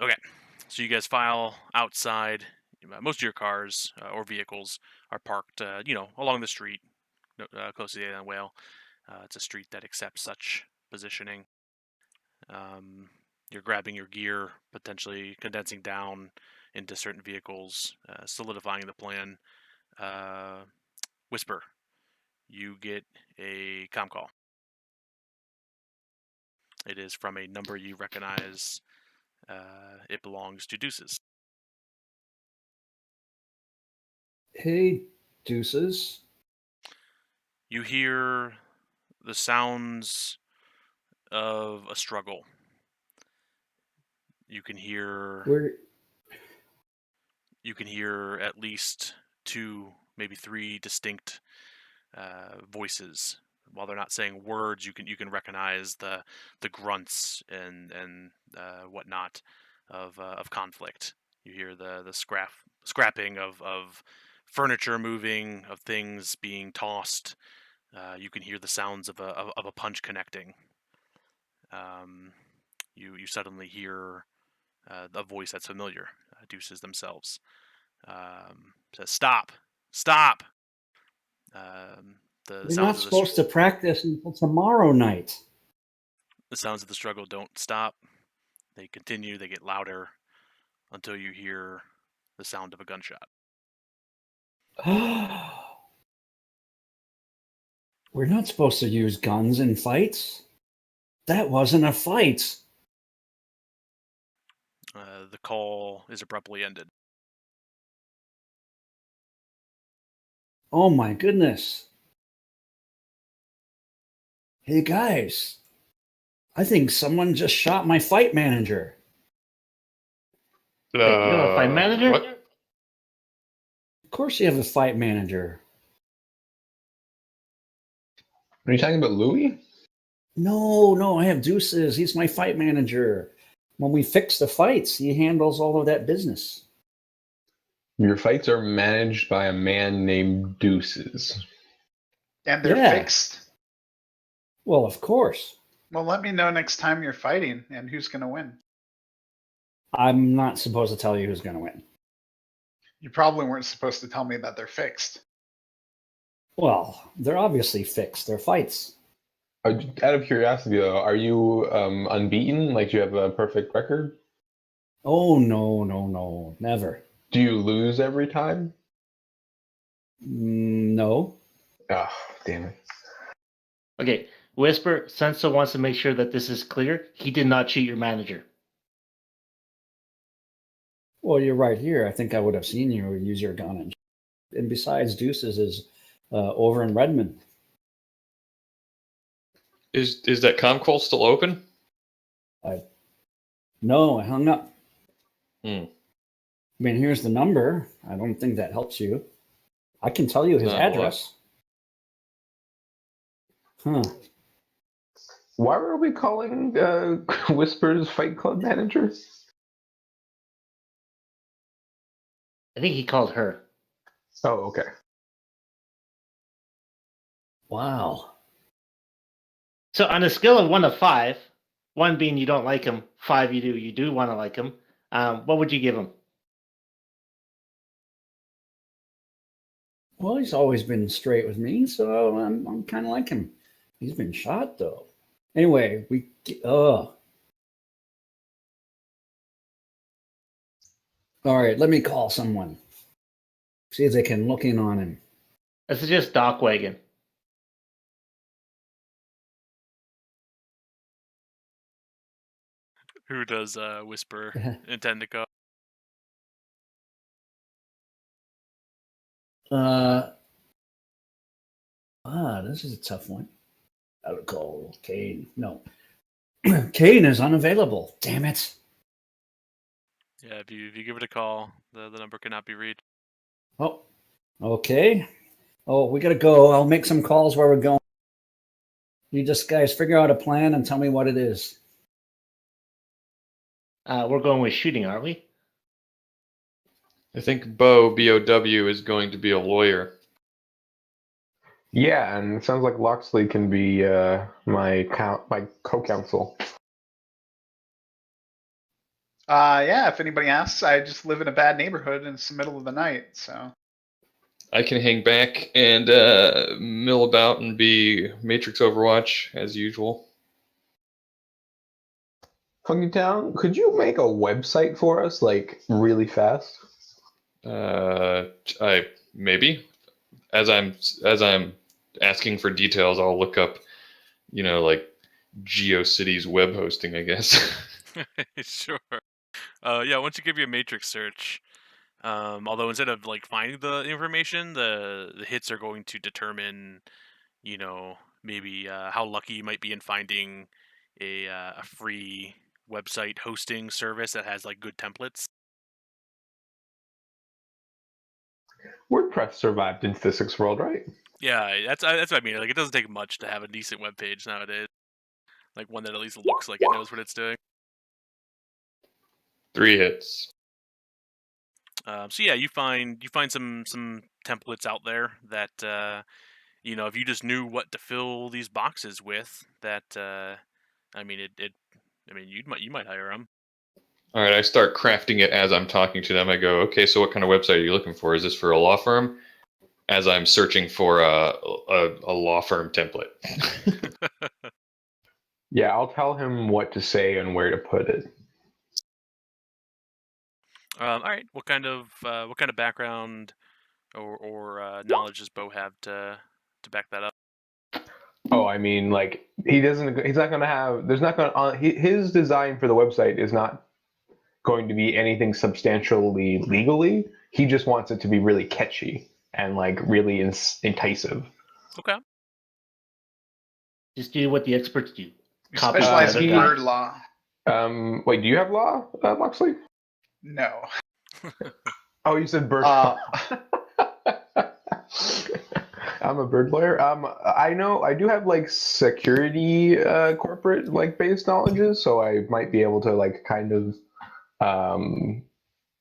Okay, so you guys file outside. Most of your cars or vehicles are parked, along the street, close to the Ale Wail. It's a street that accepts such positioning. You're grabbing your gear, potentially condensing down into certain vehicles, solidifying the plan. Uh, Whisper, you get a comm call. It is from a number you recognize. It belongs to Deuces. Hey, Deuces. You hear the sounds of a struggle. You can hear We're at least two, maybe three distinct voices. While they're not saying words, you can recognize the grunts and whatnot of conflict. You hear the scrapping of furniture moving, of things being tossed. You can hear the sounds of a punch connecting. You suddenly hear a voice that's familiar. Deuces themselves says, "Stop! Stop!" The we're not sounds of supposed to practice until tomorrow night. the sounds of the struggle don't stop. They continue. They get louder until you hear the sound of a gunshot. We're not supposed to use guns in fights. That wasn't a fight. The call is abruptly ended. Oh my goodness. Hey guys, I think someone just shot my fight manager. Wait, you have a fight manager? What? Of course you have a fight manager. Are you talking about Louis? No, I have Deuces. He's my fight manager. When we fix the fights, he handles all of that business. Your fights are managed by a man named Deuces. And they're Yeah. fixed? Well, of course. Well, let me know next time you're fighting and who's going to win. I'm not supposed to tell you who's going to win. You probably weren't supposed to tell me that they're fixed. Well, they're obviously fixed. They're fights. Out of curiosity, though, are you unbeaten? Like, do you have a perfect record? Oh, no, never. Do you lose every time? No. Oh, damn it. Okay, Whisper, Senso wants to make sure that this is clear. He did not cheat your manager. Well, you're right here. I think I would have seen you use your gun. And besides, Deuces is over in Redmond. Is that comm call still open? No, I hung up. Hmm. I mean, here's the number. I don't think that helps you. I can tell you his Not a lot. address. Huh. Why were we calling Whisper's Fight Club manager? I think he called her. Oh, okay. Wow. So on a scale of 1 to 5, 1 being you don't like him, 5 you do want to like him, what would you give him? Well, he's always been straight with me, so I'm kind of like him. He's been shot though. Anyway, all right, let me call someone. See if they can look in on him. I suggest Doc Wagon. Who does Whisper intend to call? This is a tough one. I would call Kane. No. Kane is unavailable. Damn it. Yeah, if you give it a call, the number cannot be reached. Oh, okay. Oh, we gotta go. I'll make some calls where we're going. You just guys figure out a plan and tell me what it is. We're going with shooting, aren't we? I think Beau, B-O-W, is going to be a lawyer. Yeah, and it sounds like Locksley can be my co-counsel. Yeah, if anybody asks, I just live in a bad neighborhood and it's the middle of the night, so. I can hang back and mill about and be Matrix Overwatch as usual. Funkytown, could you make a website for us, like really fast? I maybe as I'm asking for details, I'll look up, like GeoCities web hosting, I guess. Sure. Yeah, once you give you a matrix search, although instead of like finding the information, the hits are going to determine, maybe how lucky you might be in finding a free website hosting service that has like good templates. WordPress survived in physics world, right? Yeah, that's what I mean. Like, it doesn't take much to have a decent web page nowadays. Like one that at least looks like it knows what it's doing. 3 hits. So yeah, you find some templates out there that if you just knew what to fill these boxes with, that you might hire them. All right, I start crafting it as I'm talking to them. I go, okay, so what kind of website are you looking for? Is this for a law firm? As I'm searching for a law firm template. Yeah, I'll tell him what to say and where to put it. All right, what kind of background or knowledge does Beau have to back that up? Oh, I mean, like he's not gonna have. There's not gonna. His design for the website is not going to be anything substantially legally. He just wants it to be really catchy and like really enticing. Okay. Just do what the experts do. We Copy specialize the in other guy. word law. Wait, do you have law, Locksley? No. Oh, you said bird. Uh, I'm a bird lawyer. I know I do have like security, corporate like based knowledges, so I might be able to like kind of,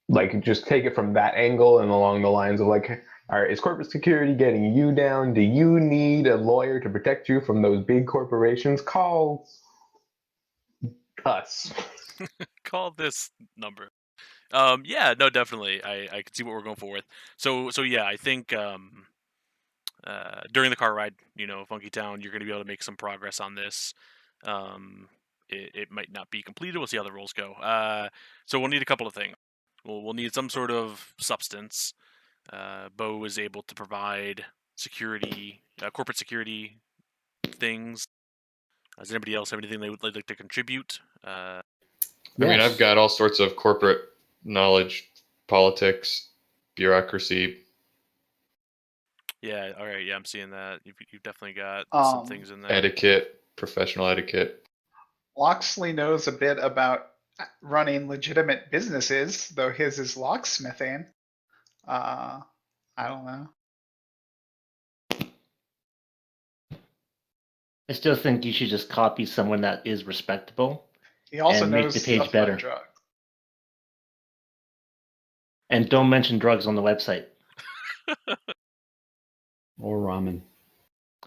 like just take it from that angle and along the lines of like, all right, is corporate security getting you down? Do you need a lawyer to protect you from those big corporations? Call us. Call this number. Yeah, no, definitely. I can see what we're going for with. So yeah, I think during the car ride, Funkytown, you're going to be able to make some progress on this. It might not be completed. We'll see how the rolls go. So we'll need a couple of things. We'll need some sort of substance. Beau is able to provide security, corporate security things. Does anybody else have anything they would like to contribute? I mean, I've got all sorts of corporate knowledge, politics, bureaucracy. Yeah, all right. Yeah, I'm seeing that. You've definitely got some things in there. Etiquette, professional etiquette. Locksley knows a bit about running legitimate businesses, though his is locksmithing. I don't know. I still think you should just copy someone that is respectable. He also And make knows the page stuff better. about drugs. And don't mention drugs on the website. Or ramen.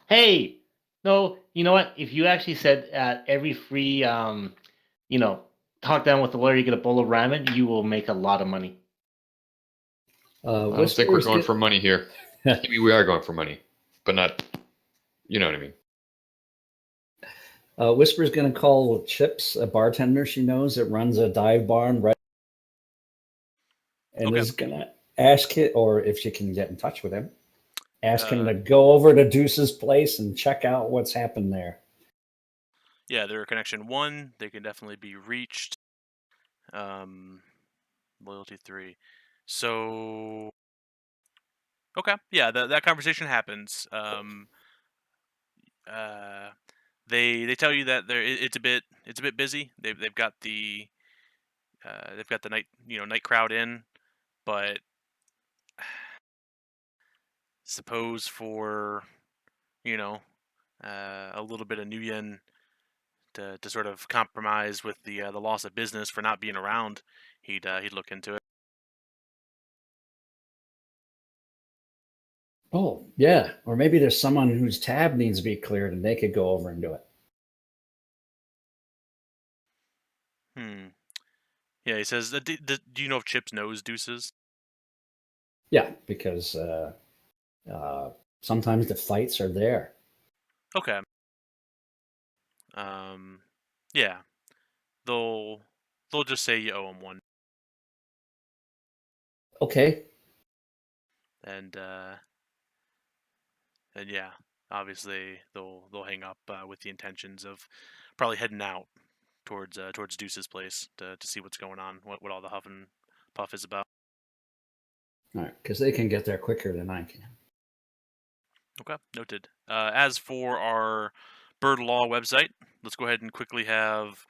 Hey, no, you know what? If you actually said at every free, talk down with the lawyer, you get a bowl of ramen, you will make a lot of money. I don't think we're going for money here. Maybe we are going for money, but not, you know what I mean. Whisper's going to call Chips, a bartender she knows that runs a dive bar and is going to ask it, or if she can get in touch with him, ask him to go over to Deuce's place and check out what's happened there. Yeah, they're connection 1. They can definitely be reached. Loyalty 3. So, okay, yeah, that conversation happens. They tell you that it's a bit busy. They've got the night crowd in, but suppose for a little bit of Nguyen to sort of compromise with the loss of business for not being around, he'd look into it. Oh, yeah. Or maybe there's someone whose tab needs to be cleared and they could go over and do it. Yeah, he says, do you know if Chips knows Deuces? Yeah, because sometimes the fights are there. Okay. Yeah, they'll just say you owe him one, Okay. and yeah, obviously they'll hang up with the intentions of probably heading out towards Deuce's place to see what's going on, what all the huff and puff is about. All right, because they can get there quicker than I can. Okay, noted. As for our Bird Law website, let's go ahead and quickly have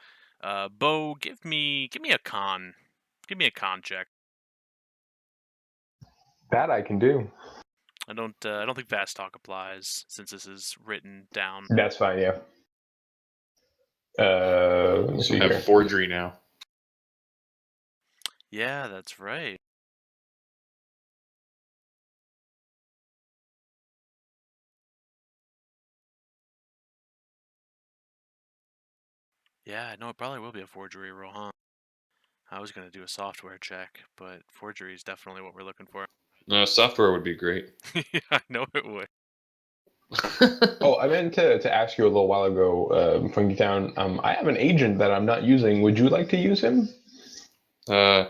Beau give me a con. Give me a con check. That I can do. I don't think fast talk applies since this is written down. That's fine. Yeah. Let me So see we here. have forgery now. Yeah, that's right. Yeah, no, it probably will be a forgery roll, huh? I was gonna do a software check, but forgery is definitely what we're looking for. Software would be great. Yeah, I know it would. Oh, I meant to ask you a little while ago, Funkytown. I have an agent that I'm not using. Would you like to use him? Yeah.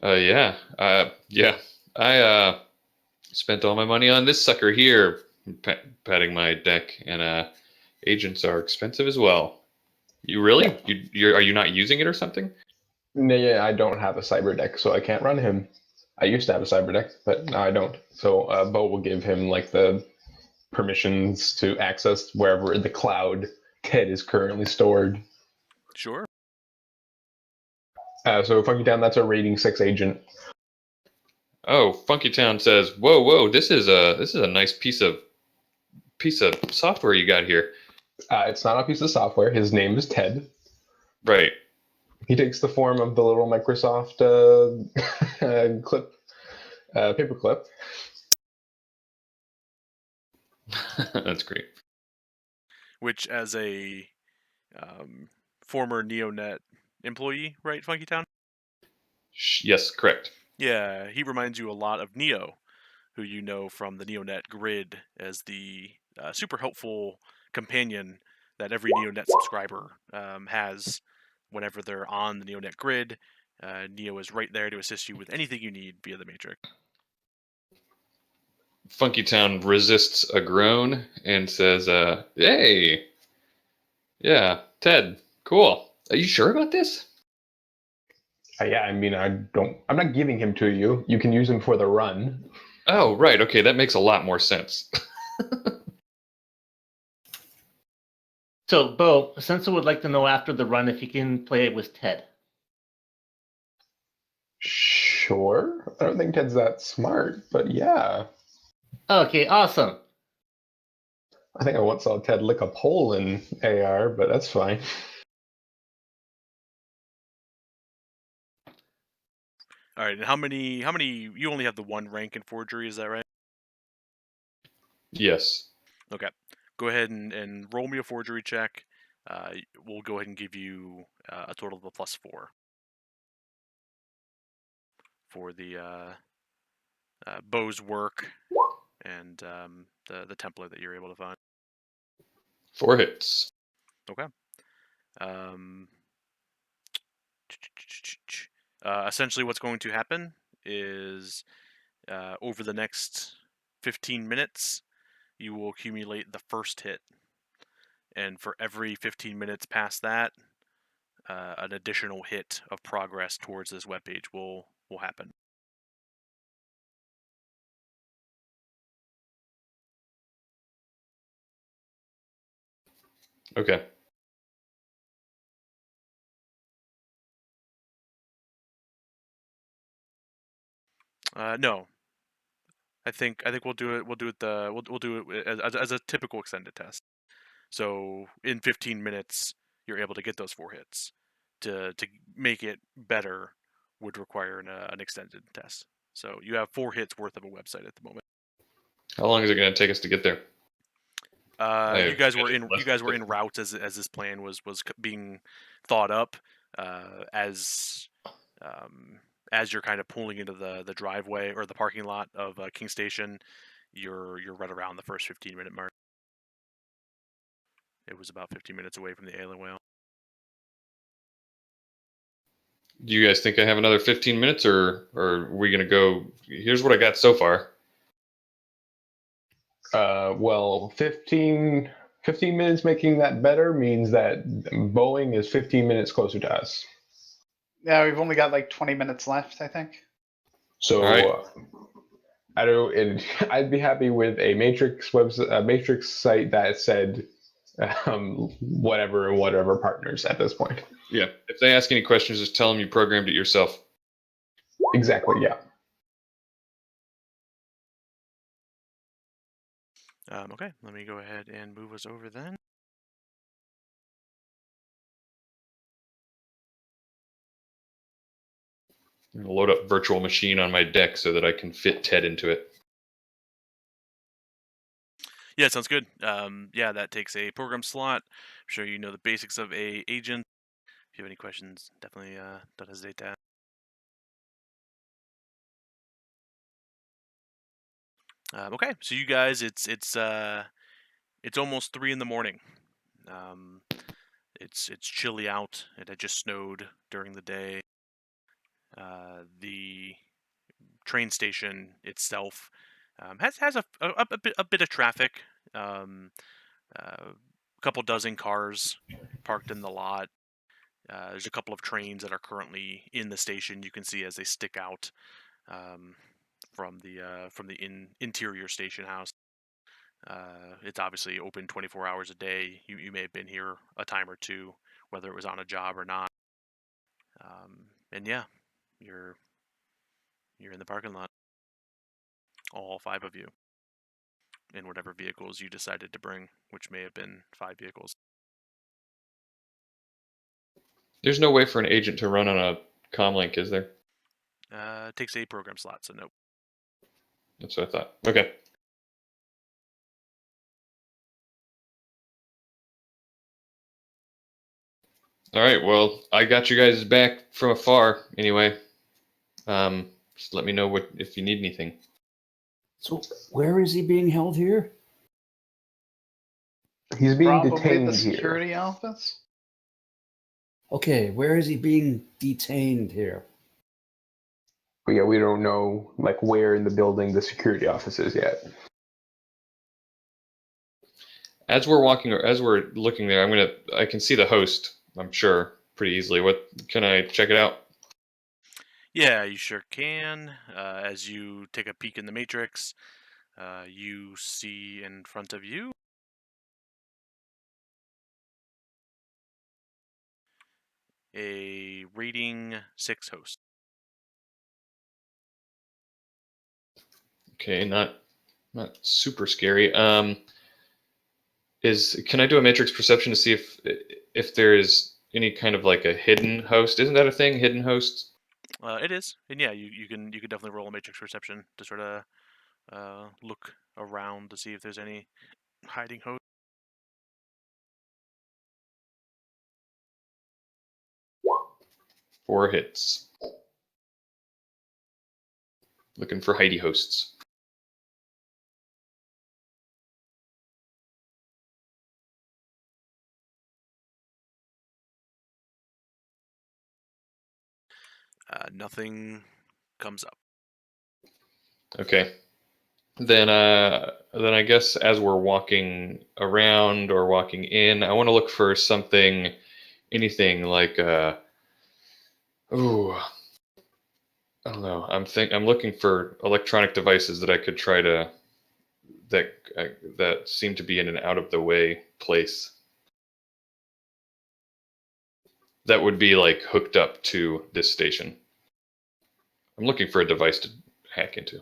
Yeah. I spent all my money on this sucker here, patting my deck, and agents are expensive as well. You really? Yeah. Are you not using it or something? No, yeah, I don't have a cyber deck, so I can't run him. I used to have a cyber deck, but now I don't. So Beau will give him like the permissions to access wherever in the cloud Ted is currently stored. Sure. So Funkytown, that's a rating 6 agent. Oh, Funkytown says, "Whoa, whoa! This is a nice piece of software you got here." It's not a piece of software. His name is Ted. Right. He takes the form of the little Microsoft paperclip. That's great. Which, as a former NeoNet employee, right, Funkytown? Yes, correct. Yeah, he reminds you a lot of Neo, who you know from the NeoNet grid as the super helpful companion that every NeoNet subscriber has whenever they're on the NeoNet grid. Neo is right there to assist you with anything you need via the Matrix. Funkytown resists a groan and says, "Hey, yeah, Ted, cool. Are you sure about this?" Yeah, I mean, I'm not giving him to you. You can use him for the run. Oh, right. Okay, that makes a lot more sense. So, Beau, Sensa would like to know after the run if you can play it with Ted. Sure. I don't think Ted's that smart, but yeah. Okay, awesome. I think I once saw Ted lick a pole in AR, but that's fine. All right, and how many? You only have the one rank in forgery, is that right? Yes. Okay. Go ahead and roll me a forgery check. We'll go ahead and give you a total of a +4 for the Beau's work and the template that you're able to find. 4 hits. Okay. Essentially, what's going to happen is over the next 15 minutes, you will accumulate the first hit. And for every 15 minutes past that, an additional hit of progress towards this webpage will happen. Okay. No, I think we'll do it. We'll do it as a typical extended test. So in 15 minutes, you're able to get those 4 hits. To make it better would require an extended test. So you have 4 hits worth of a website at the moment. How long is it going to take us to get there? You guys were in route as this plan was being thought up. As you're kind of pulling into the driveway or the parking lot of King Station, you're right around the first 15-minute mark. It was about 15 minutes away from the Ale Wail. Do you guys think I have another 15 minutes, or are we gonna go? Here's what I got so far. Well, 15 minutes making that better means that Boeing is 15 minutes closer to us. Yeah, we've only got like 20 minutes left, I think. So All right. I don't. I'd be happy with a Matrix site that said whatever partners at this point. Yeah. If they ask any questions, just tell them you programmed it yourself. Exactly. Yeah. Okay, let me go ahead and move us over then. I'm gonna load up virtual machine on my deck so that I can fit Ted into it. Yeah, sounds good. Yeah, that takes a program slot. I'm sure you know the basics of a agent. If you have any questions, definitely don't hesitate to ask. Okay, so you guys, it's almost 3 in the morning. It's chilly out. It had just snowed during the day. The train station itself has a bit of traffic. A couple dozen cars parked in the lot. There's a couple of trains that are currently in the station. You can see as they stick out from the interior station house. It's obviously open 24 hours a day. You may have been here a time or two, whether it was on a job or not. And yeah, you're in the parking lot, all 5 of you, in whatever vehicles you decided to bring, which may have been 5 vehicles. There's no way for an agent to run on a comlink, is there? It takes a program slot, so nope. That's what I thought. Okay. All right. Well, I got you guys back from afar. Anyway, just let me know if you need anything. So where is he being held here? He's being Probably detained the here. security office. Okay, where is he being detained here? But yeah, we don't know like where in the building the security office is yet. As we're walking, or as we're looking there, I can see the host. I'm sure pretty easily. What can I check it out? Yeah, you sure can. As you take a peek in the matrix, you see in front of you a rating 6 host. Okay, not super scary. Can I do a matrix perception to see if there is any kind of like a hidden host? Isn't that a thing? Hidden hosts? It is, and yeah, you can definitely roll a matrix perception to sort of look around to see if there's any hiding host. 4 hits. Looking for hidey hosts. Nothing comes up. Okay. Then I guess as we're walking around or walking in, I want to look for anything like I don't know. I'm looking for electronic devices that I could try to that seem to be in an out of the way place. That would be like hooked up to this station. I'm looking for a device to hack into.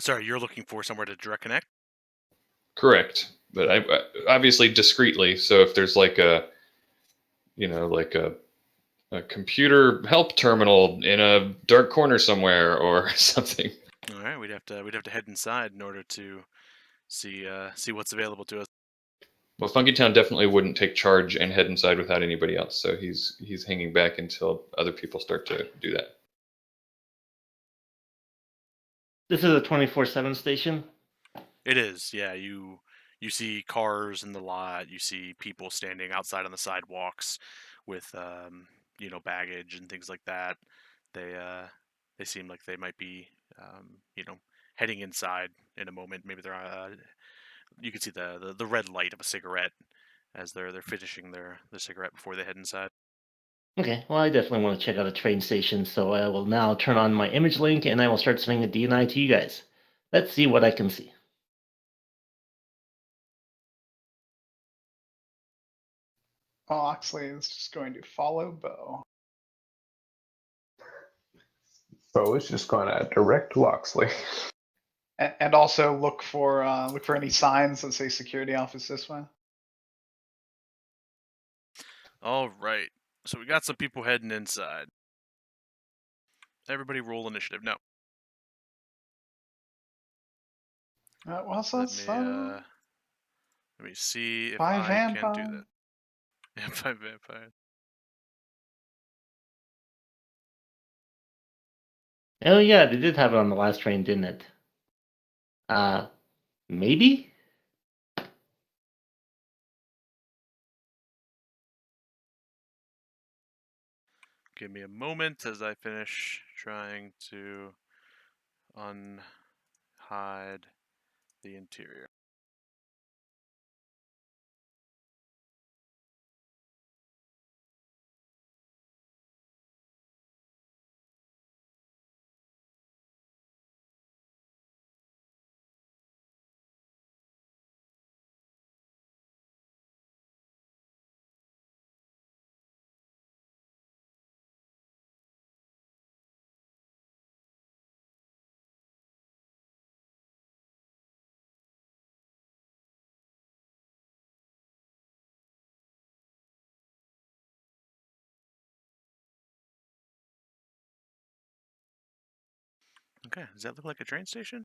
Sorry, you're looking for somewhere to direct connect? Correct, but I obviously discreetly. So if there's like a computer help terminal in a dark corner somewhere or something. All right, we'd have to head inside in order to see what's available to us. Well, Funkytown definitely wouldn't take charge and head inside without anybody else, so he's hanging back until other people start to do that. This is a 24/7 station. It is, yeah. You see cars in the lot. You see people standing outside on the sidewalks with baggage and things like that. They seem like they might be heading inside in a moment. Maybe they're you can see the red light of a cigarette as they're finishing their cigarette before they head inside. Okay, well, I definitely want to check out a train station, so I will now turn on my image link and I will start sending a DNI to you guys. Let's see what I can see. Locksley is just going to follow Beau. Beau is just going to direct Locksley. And also look for any signs that say security office this way. All right. So we got some people heading inside. Everybody roll initiative. No. What's Let that? me see if Five I can do vampire. that. Yeah, 5 vampires. Oh yeah, they did have it on the last train, didn't it? Maybe? Give me a moment as I finish trying to unhide the interior. Okay, does that look like a train station?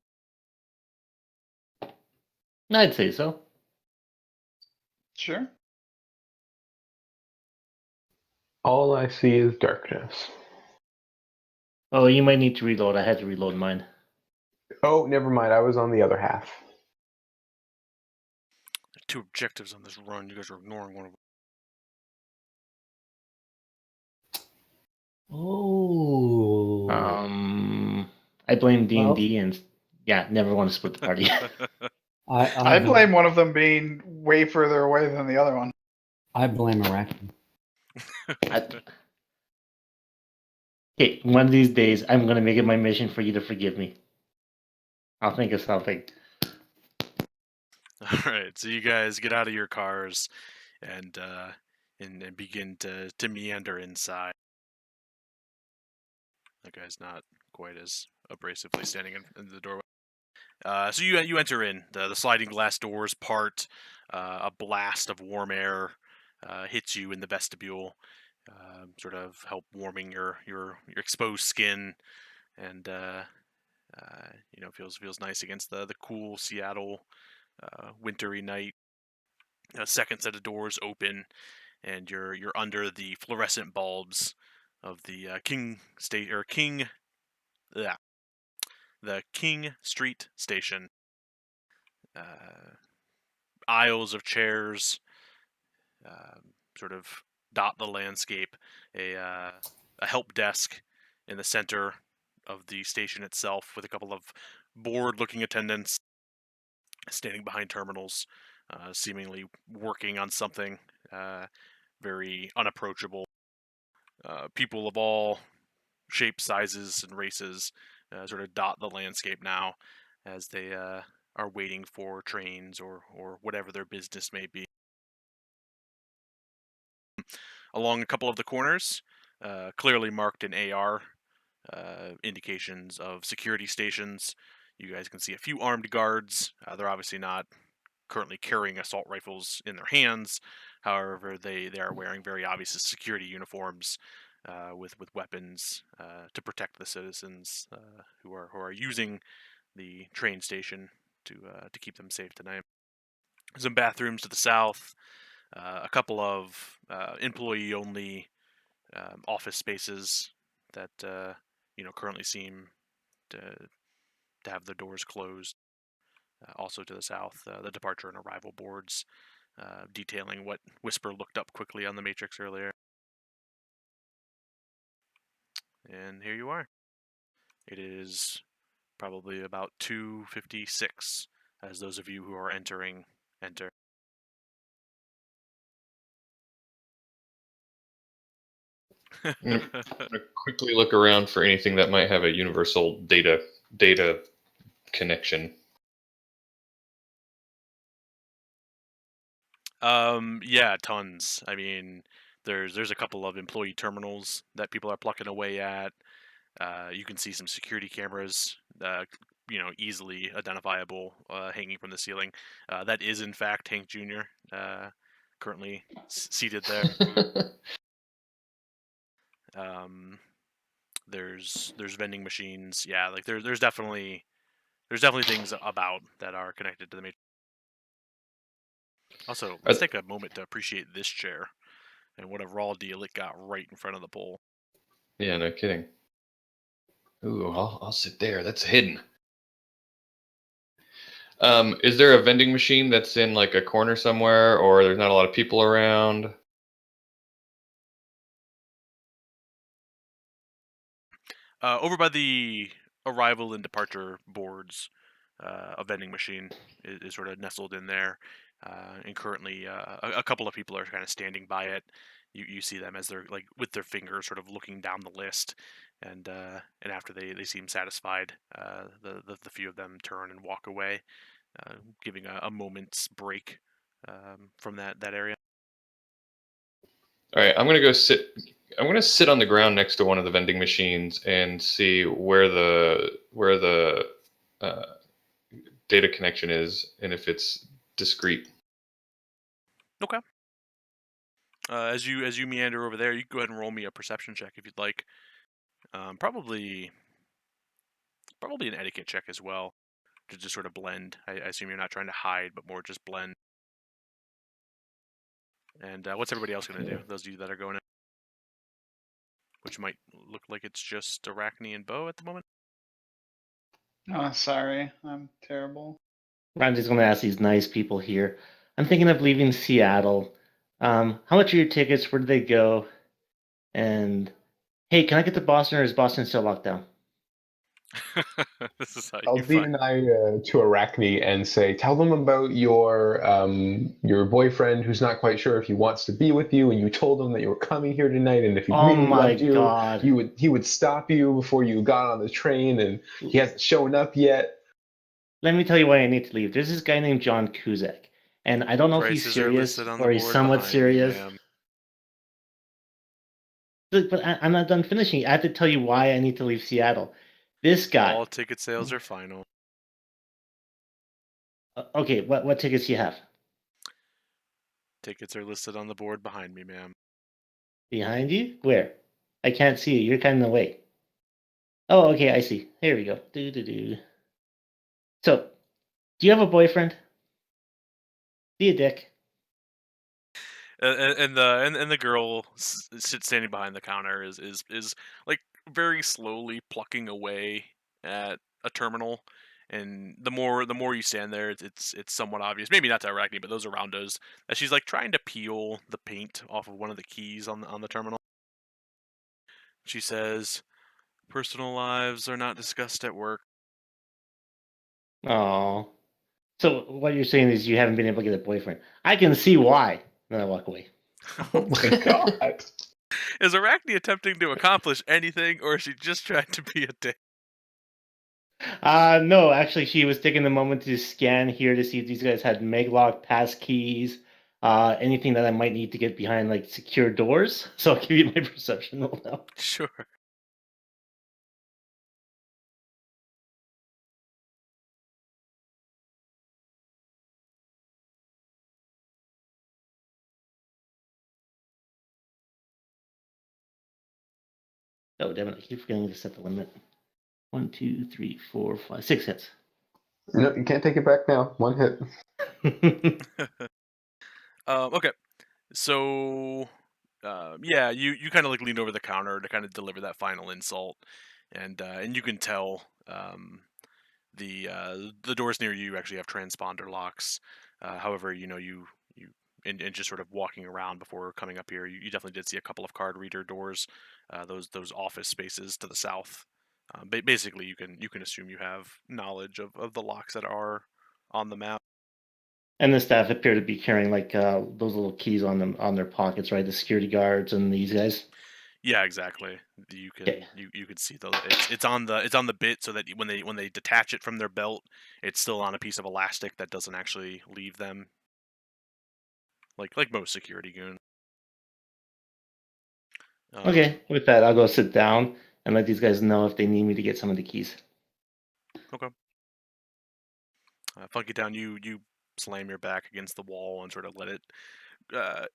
I'd say so. Sure. All I see is darkness. Oh, you might need to reload. I had to reload mine. Oh, never mind. I was on the other half. There are 2 objectives on this run. You guys are ignoring one of them. Oh. I blame D&D and yeah, never want to split the party. I blame one of them being way further away than the other one. I blame Arachne. Okay, one of these days I'm gonna make it my mission for you to forgive me. I'll think of something. All right, so you guys get out of your cars and begin to meander inside. That guy's not quite as abrasively standing in the doorway. So you enter in. The sliding glass doors part. A blast of warm air hits you in the vestibule, sort of help warming your exposed skin, and feels nice against the cool Seattle wintry night. A second set of doors open, and you're under the fluorescent bulbs of the the King Street station. Aisles of chairs sort of dot the landscape. A help desk in the center of the station itself with a couple of bored-looking attendants standing behind terminals, seemingly working on something very unapproachable. People of all shapes, sizes, and races sort of dot the landscape now as they are waiting for trains or whatever their business may be. Along a couple of the corners, clearly marked in AR, indications of security stations. You guys can see a few armed guards. They're obviously not currently carrying assault rifles in their hands. However, they are wearing very obvious security uniforms with weapons to protect the citizens who are using the train station to keep them safe tonight. Some bathrooms to the south, a couple of employee-only office spaces that currently seem to have the doors closed. Also to the south, the departure and arrival boards detailing what Whisper looked up quickly on the Matrix earlier. And here you are. It is probably about 2:56 as those of you who are entering enter. I'm gonna quickly look around for anything that might have a universal data connection. Yeah, tons. I mean, there's a couple of employee terminals that people are plucking away at. You can see some security cameras, easily identifiable, hanging from the ceiling. That is in fact Hank Jr. Currently seated there. There's vending machines. Yeah, like there's definitely things about that are connected to the Matrix. Also, let's take a moment to appreciate this chair and what a raw deal it got right in front of the pole. Yeah, no kidding. Ooh, I'll sit there. That's hidden. Is there a vending machine that's in like a corner somewhere, or there's not a lot of people around? Over by the arrival and departure boards, a vending machine is sort of nestled in there, and currently a couple of people are kind of standing by it. You see them as they're like with their fingers sort of looking down the list, and after they seem satisfied, the few of them turn and walk away, giving a moment's break from that area. All right, I'm gonna go sit. I'm gonna sit on the ground next to one of the vending machines and see where the data connection is and if it's discrete. Okay. As you meander over there, you can go ahead and roll me a perception check if you'd like. Probably an etiquette check as well, to just sort of blend. I assume you're not trying to hide, but more just blend. And what's everybody else going to do? Those of you that are going in, which might look like it's just Arachne and Beau at the moment. Oh, sorry, I'm terrible. I'm just going to ask these nice people here. I'm thinking of leaving Seattle. How much are your tickets? Where do they go? And hey, can I get to Boston, or is Boston still locked down? This is how I'll you find. DNI to Arachne and say, tell them about your boyfriend who's not quite sure if he wants to be with you, and you told him that you were coming here tonight, and if he Oh really my loved you, God. he would stop you before you got on the train, and he hasn't shown up yet. Let me tell you why I need to leave. There's this guy named John Kuzak, and I don't know if he's Prices are serious listed on or the he's board somewhat behind me, serious. ma'am. But I'm not done finishing. I have to tell you why I need to leave Seattle. This guy. All ticket sales are final. Okay, what tickets do you have? Tickets are listed on the board behind me, ma'am. Behind you? Where? I can't see you. You're kind of in the way. Oh, okay, I see. Here we go. Do. So, do you have a boyfriend? Be a dick. And the girl standing behind the counter is like very slowly plucking away at a terminal, and the more you stand there, it's somewhat obvious, maybe not to Arachne, but those around us, that she's like trying to peel the paint off of one of the keys on the terminal. She says, "Personal lives are not discussed at work." Oh. So what you're saying is you haven't been able to get a boyfriend. I can see why. Then I walk away. Oh my god. Is Arachne attempting to accomplish anything, or is she just trying to be a dick? No, actually, she was taking the moment to scan here to see if these guys had Meglock pass keys, anything that I might need to get behind like secure doors. So I'll give you my perception roll now. Sure. Oh, damn it! I keep forgetting to set the limit. 1, 2, 3, 4, 5, 6 hits. No, you can't take it back now. One hit. Okay, so yeah, you kind of like lean over the counter to kind of deliver that final insult, and you can tell the doors near you actually have transponder locks. However, you and just sort of walking around before coming up here, you definitely did see a couple of card reader doors, those office spaces to the south. Basically, you can assume you have knowledge of the locks that are on the map. And the staff appear to be carrying like those little keys on them on their pockets, right? The security guards and these guys. Yeah, exactly. Okay. You could see it's on the bit so that when they detach it from their belt, it's still on a piece of elastic that doesn't actually leave them, like most security goons. Um, Okay. With that, I'll go sit down and let these guys know if they need me to get some of the keys. okay. Funkytown, you slam your back against the wall and sort of let it uh,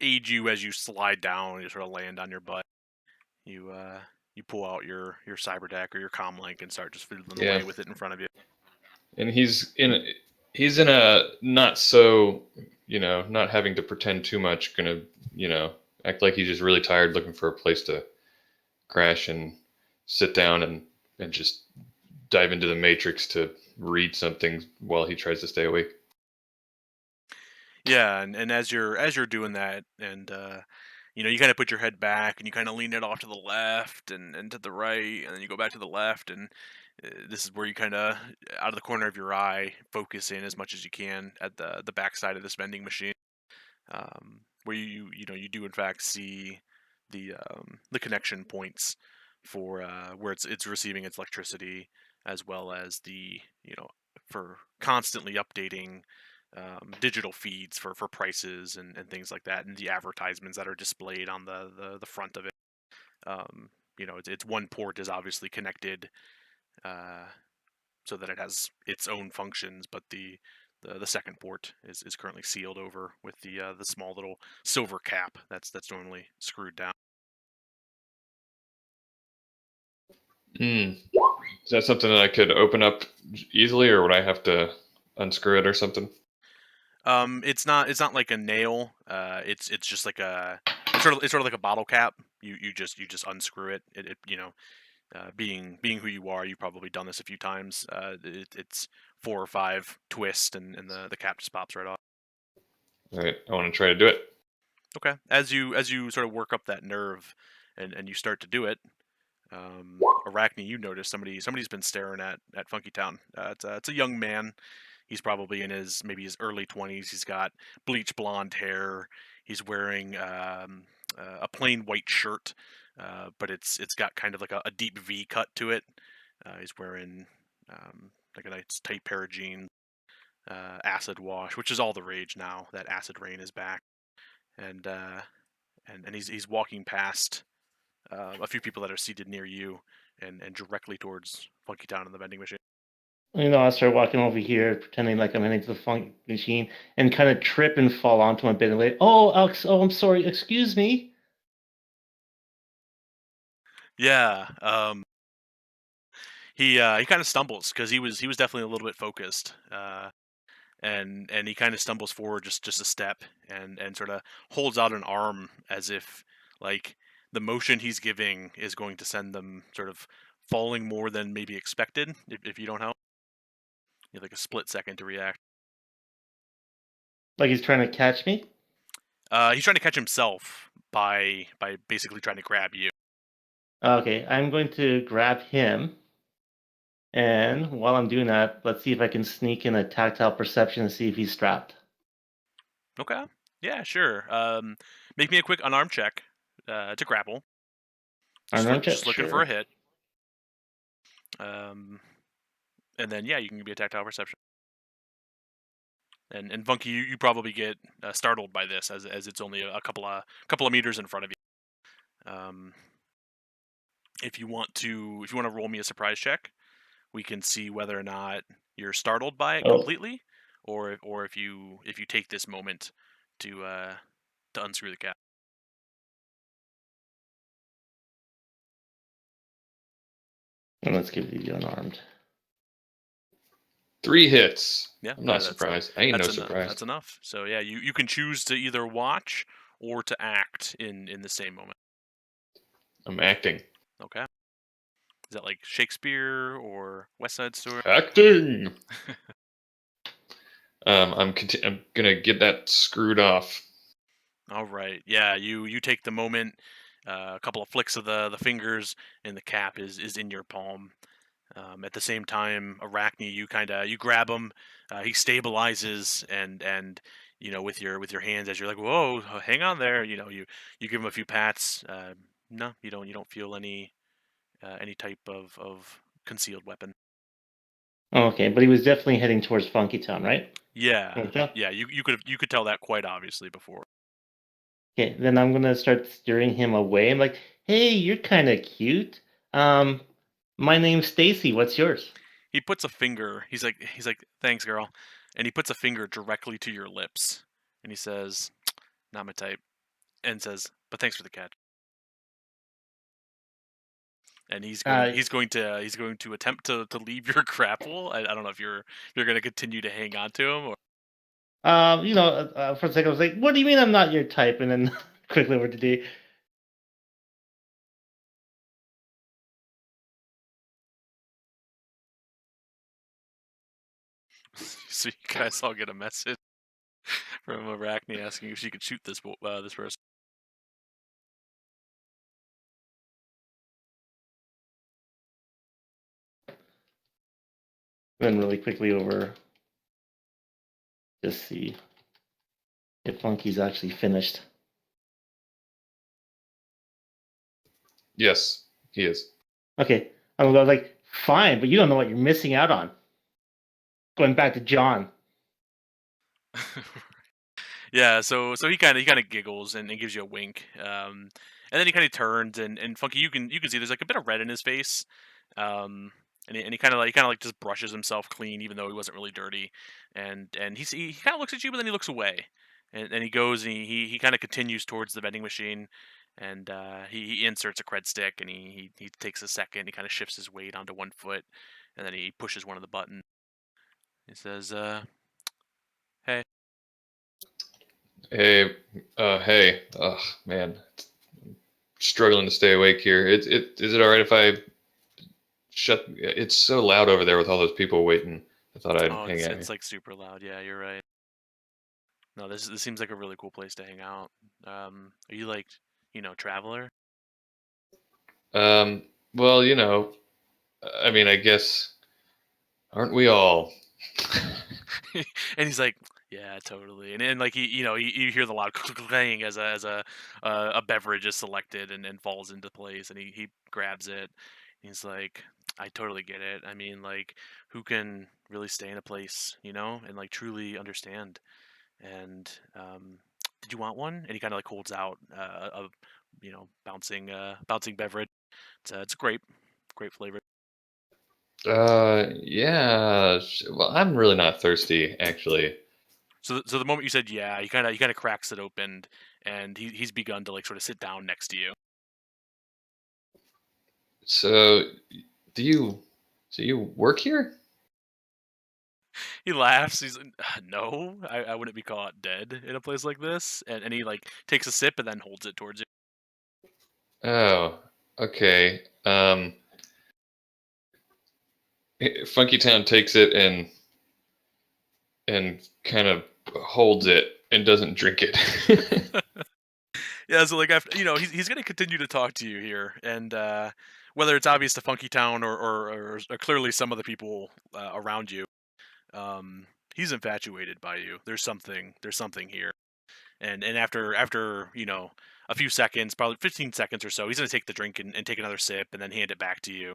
aid you as you slide down. And you sort of land on your butt. You pull out your cyber deck or your comlink and start just fiddling Yeah. away with it in front of you. And he's in a not so, not having to pretend too much, gonna, act like he's just really tired, looking for a place to crash and sit down and just dive into the matrix to read something while he tries to stay awake. Yeah, and as you're doing that, and you kind of put your head back and you kind of lean it off to the left and to the right, and then you go back to the left, and this is where you kind of out of the corner of your eye focus in as much as you can at the backside of this vending machine, where you do in fact see the connection points for where it's receiving its electricity, as well as for constantly updating digital feeds for prices and things like that, and the advertisements that are displayed on the front of it. It's one port is obviously connected uh, so that it has its own functions, but the second port is currently sealed over with the small little silver cap that's normally screwed down. Hmm. Is that something that I could open up easily, or would I have to unscrew it or something? It's not like a nail. It's just like it's sort of like a bottle cap. You just unscrew it. Being who you are, you've probably done this a few times. It's 4 or 5 twists, and the cap just pops right off. All right, I want to try to do it. Okay. As you sort of work up that nerve, and you start to do it, Arachne, you notice somebody's been staring at Funkytown. It's a young man. He's probably in maybe his early 20s. He's got bleach blonde hair. He's wearing a plain white shirt, but it's got kind of like a deep V cut to it. He's wearing like a nice tight pair of jeans, acid wash, which is all the rage now that acid rain is back, and he's walking past a few people that are seated near you, and directly towards Funkytown and the vending machine. I start walking over here, pretending like I'm heading to the funk machine, and kind of trip and fall onto my bed and like, I'm sorry, excuse me. Yeah, he kind of stumbles because he was definitely a little bit focused, and he kind of stumbles forward just a step, and sort of holds out an arm as if like the motion he's giving is going to send them sort of falling more than maybe expected if you don't help. You have like a split second to react. Like he's trying to catch me. He's trying to catch himself by basically trying to grab you. Okay, I'm going to grab him. And while I'm doing that, let's see if I can sneak in a tactile perception and see if he's strapped. Okay. Yeah, sure. Make me a quick unarmed check to grapple. Unarmed check, Just looking for sure. a hit. Um, and then yeah, you can give me a tactile perception. And Funky, you probably get startled by this as it's only a couple of meters in front of you. If you want to roll me a surprise check, we can see whether or not you're startled by it Oh, completely, or if you take this moment to unscrew the cap. and let's give you the unarmed. 3 hits. Yeah, I'm not that's surprised. I ain't no that's enough. surprise. That's enough. So yeah, you can choose to either watch or to act in the same moment. I'm acting. Okay. Is that like Shakespeare or West Side Story? Acting. I'm gonna get that screwed off. All right. Yeah, you take the moment. A couple of flicks of the fingers, and the cap is in your palm. At the same time, Arachne, you grab him. He stabilizes, and with your hands as you're like, whoa, hang on there. You give him a few pats. No, you don't feel any type of concealed weapon. Okay, but he was definitely heading towards Funkytown, right? Yeah, Okay. yeah. You could tell that quite obviously before. Okay, then I'm gonna start steering him away. I'm like, hey, you're kind of cute. Um, my name's Stacy. What's yours? He puts a finger. He's like, thanks, girl, and he puts a finger directly to your lips, and he says, not my type, and says, but thanks for the catch. And Uh, he's going to attempt to leave your grapple. I don't know if you're going to continue to hang on to him or. for a second, I was like, what do you mean I'm not your type? And then quickly over to D. So you guys all get a message from Arachne asking if she could shoot this person. Then really quickly over, just see if Funky's actually finished. Yes, he is. Okay, I was like, fine, but you don't know what you're missing out on. Going back to John. Yeah, so he kind of giggles and gives you a wink, and then he kind of turns and Funky, you can see there's like a bit of red in his face, and he kind of like just brushes himself clean even though he wasn't really dirty, and he kind of looks at you but then he looks away, and he goes and he kind of continues towards the vending machine, and he inserts a cred stick and he takes a second, he kind of shifts his weight onto one foot, and then he pushes one of the buttons. He says, "Hey." Hey, hey. Oh man, struggling to stay awake here. Is it all right if I shut? It's so loud over there with all those people waiting. I thought I'd Oh, hang it's out it's here. like super loud. Yeah, you're right. No, this seems like a really cool place to hang out. Are you like, traveler? Um, well, I mean, I guess, aren't we all? And he's like, yeah, totally. And like you hear the loud clang as a beverage is selected and falls into place, and he grabs it. He's like, I totally get it. I mean, like, who can really stay in a place, and like truly understand? And did you want one? And he kind of like holds out a bouncing beverage. It's great flavor. Yeah. Well, I'm really not thirsty, actually. So the moment you said yeah, he kind of cracks it open, and he's begun to like sort of sit down next to you. So, do you, so you work here? He laughs. He's like, no, I wouldn't be caught dead in a place like this. And he like takes a sip and then holds it towards you. Oh, okay. Funkytown takes it and kind of holds it and doesn't drink it. Yeah, so like after he's gonna continue to talk to you here, and whether it's obvious to Funky Town or clearly some of the people around you, he's infatuated by you. There's something here, and after a few seconds, probably 15 seconds or so, he's gonna take the drink and take another sip and then hand it back to you.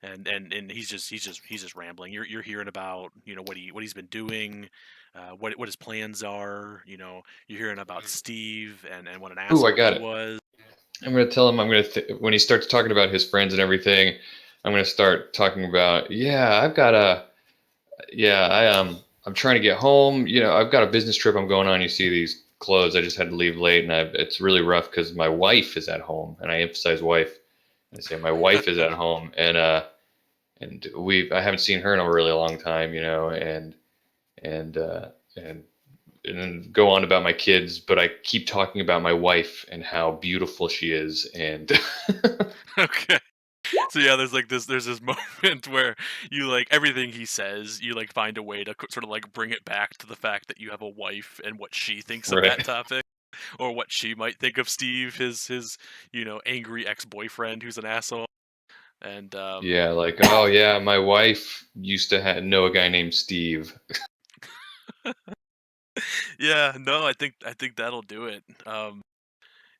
And he's just rambling. You're hearing about what he's been doing, what his plans are. You're hearing about Steve and what an Ooh, I asshole got he it. was. I'm gonna tell him. When he starts talking about his friends and everything, I'm gonna start talking about. Yeah, I've got a. Yeah, I'm trying to get home. I've got a business trip I'm going on. You see these clothes. I just had to leave late, and it's really rough because my wife is at home, and I emphasize wife. I say my wife is at home, and I haven't seen her in a really long time, you know, and then go on about my kids, but I keep talking about my wife and how beautiful she is, and Okay. So yeah, there's this moment where you like everything he says, you like find a way to sort of like bring it back to the fact that you have a wife and what she thinks of that right, topic, or what she might think of Steve, his angry ex-boyfriend who's an asshole, and yeah, like, oh yeah, my wife used to know a guy named Steve. yeah, no, I think that'll do it.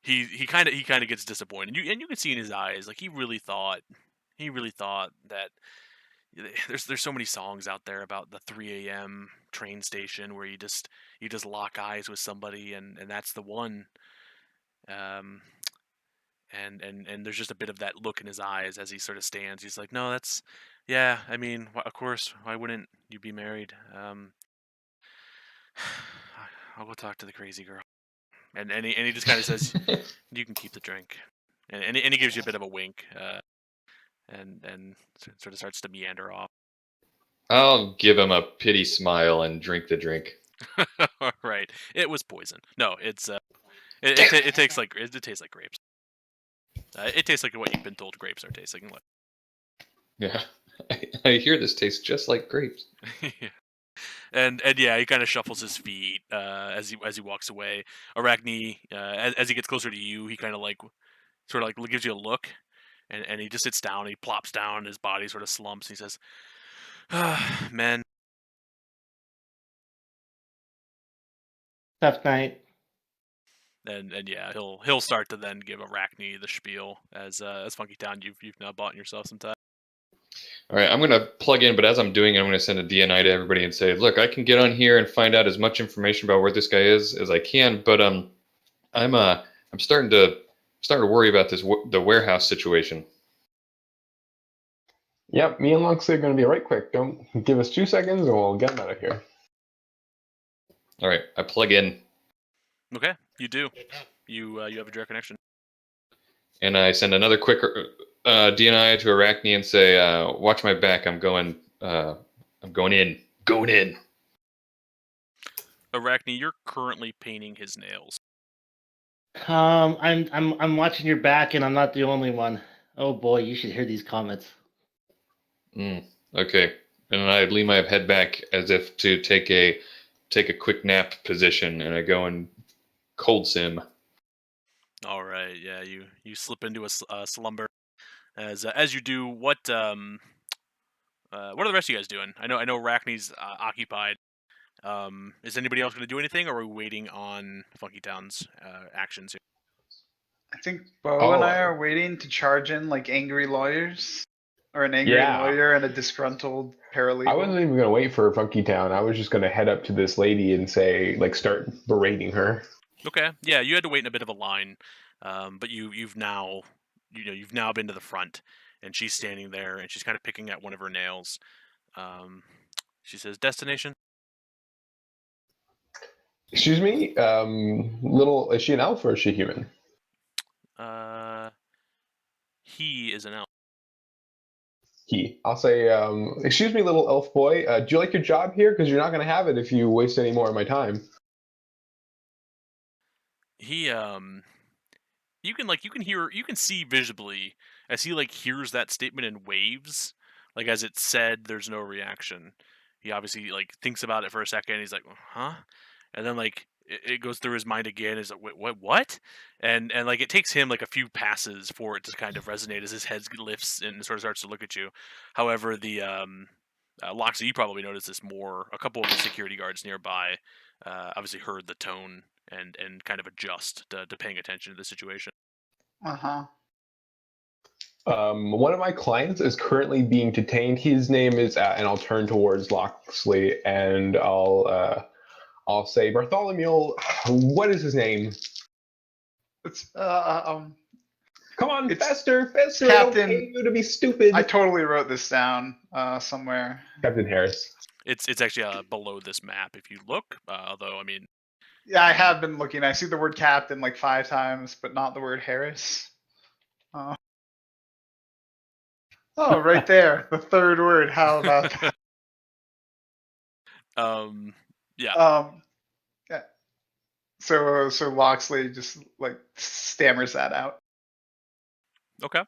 He kind of gets disappointed, and you can see in his eyes like he really thought that there's so many songs out there about the 3 a.m. train station where you just lock eyes with somebody and that's the one. Um, and there's just a bit of that look in his eyes as he sort of stands. He's like, no, that's yeah. I mean, of course, why wouldn't you be married? I'll go talk to the crazy girl. And he just kind of says, you can keep the drink, and he gives you a bit of a wink, and sort of starts to meander off. I'll give him a pity smile and drink the drink. All right, it was poison. No, it's it tastes like it tastes like grapes. It tastes like what you've been told grapes are tasting like. Yeah, I hear this tastes just like grapes. Yeah. And yeah, he kind of shuffles his feet as he walks away. Arachne, as he gets closer to you, he kind of like sort of like gives you a look, and he just sits down. He plops down. His body sort of slumps. He says, "Man, Tough night. and yeah, he'll start to then give Arachne the spiel as Funkytown. You've now bought yourself some time. All right, I'm gonna plug in, but as I'm doing it, I'm gonna send a DNI to everybody and say, look, I can get on here and find out as much information about where this guy is as I can, but I'm starting to worry about the warehouse situation. Yep, me and Locksley are going to be right quick. Don't give us 2 seconds and we'll get him out of here. All right, I plug in Okay, you do. You have a direct connection. and I send another quick DNI to Arachne and say, watch my back. I'm going in. Going in. Arachne, you're currently painting his nails. I'm watching your back, and I'm not the only one. Oh boy, you should hear these comments. Okay, and I lean my head back as if to take a quick nap position, and I go in cold sim. All right, yeah, you slip into a slumber as you do. What are the rest of you guys doing? I know Arachne's occupied. Is anybody else going to do anything, or are we waiting on Funkytown's actions here? I think Beau and I Oh, are waiting to charge in like angry lawyers, or an angry yeah. lawyer and a disgruntled paralegal. I wasn't even going to wait for Funkytown. I was just going to head up to this lady and say, like, start berating her. Okay, yeah, you had to wait in a bit of a line, but you've now been to the front, and she's standing there, and she's kind of picking at one of her nails. She says, "Destination." Excuse me? Is she an elf or is she human? He is an elf. I'll say, excuse me, little elf boy. Do you like your job here? Because you're not going to have it if you waste any more of my time. He you can see visibly as he like hears that statement and waves, like as it's said. There's no reaction. He obviously like thinks about it for a second. He's like, huh, and then like it goes through his mind again. He's like, wait, what? And like it takes him like a few passes for it to kind of resonate as his head lifts and sort of starts to look at you. However, the Locksley, you probably noticed this more. A couple of the security guards nearby obviously heard the tone and kind of adjust to paying attention to the situation. Uh-huh. One of my clients is currently being detained. His name is, and I'll turn towards Locksley and I'll say, Bartholomew, what is his name? It's Come on, It's faster! I don't Captain. pay you to be stupid. I totally wrote this down somewhere. Captain Harris. It's actually below this map if you look. Although I mean, Yeah, I have been looking. I see the word captain like 5 times, but not the word Harris. Oh, right there, the third word. How about that? Yeah. Yeah. So Locksley just like stammers that out. Okay.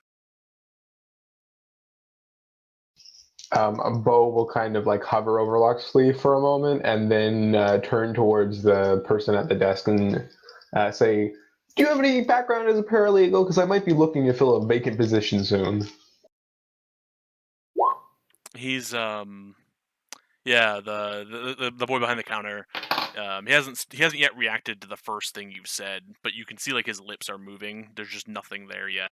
Beau will kind of like hover over Locksley for a moment and then turn towards the person at the desk and say, "Do you have any background as a paralegal? Because I might be looking to fill a vacant position soon." He's yeah, the boy behind the counter. He hasn't yet reacted to the first thing you've said, but you can see like his lips are moving. There's just nothing there yet.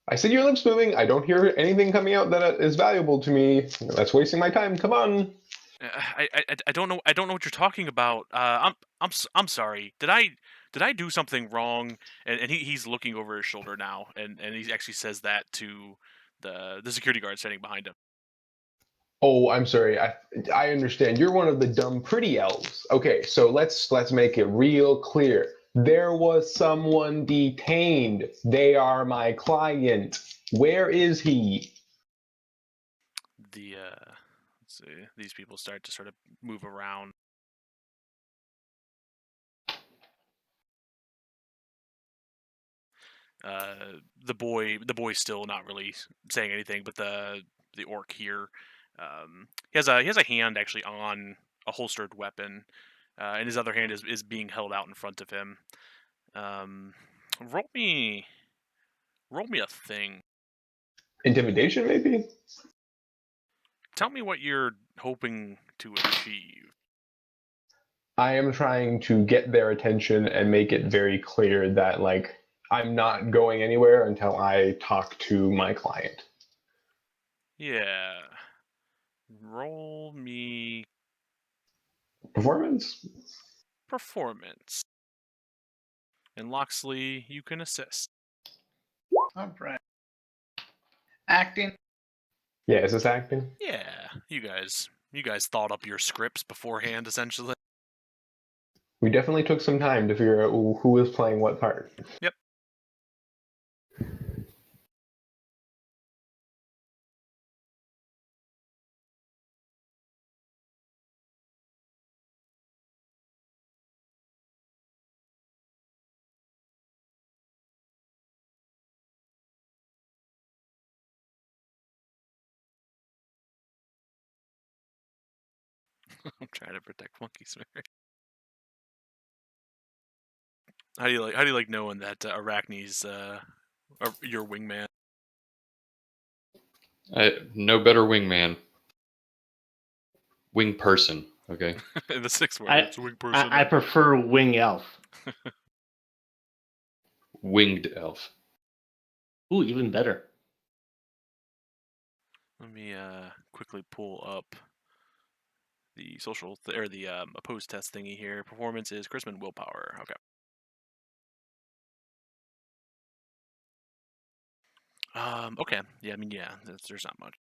I see your lips moving. I don't hear anything coming out that is valuable to me. That's wasting my time. Come on. I don't know what you're talking about. I'm sorry. Did I do something wrong? And he's looking over his shoulder now, and he actually says that to the security guard standing behind him. Oh, I'm sorry. I understand. You're one of the dumb pretty elves. Okay, so let's make it real clear. There was someone detained. They are my client. Where is he? The let's see, these people start to sort of move around. The boy's still not really saying anything, but the orc here, he has a hand actually on a holstered weapon, and his other hand is being held out in front of him. Um, roll me a thing. Intimidation, maybe? Tell me what you're hoping to achieve. I am trying to get their attention and make it very clear that, like, I'm not going anywhere until I talk to my client. Yeah. Roll me Performance? performance. And Locksley, you can assist. All right. Acting. Yeah, is this acting? Yeah, you guys thought up your scripts beforehand, essentially. We definitely took some time to figure out who was playing what part. Yep. I'm trying to protect Monkey Smith. How do you like knowing that Arachne's your wingman? No better wingman. Wing person. Okay. The sixth word. I, It's a wing person. I prefer wing elf. Winged elf. Ooh, even better. Let me quickly pull up the social or the opposed test thingy here. Performance is charisma and willpower. Okay. Okay. Yeah. I mean, yeah. There's not much.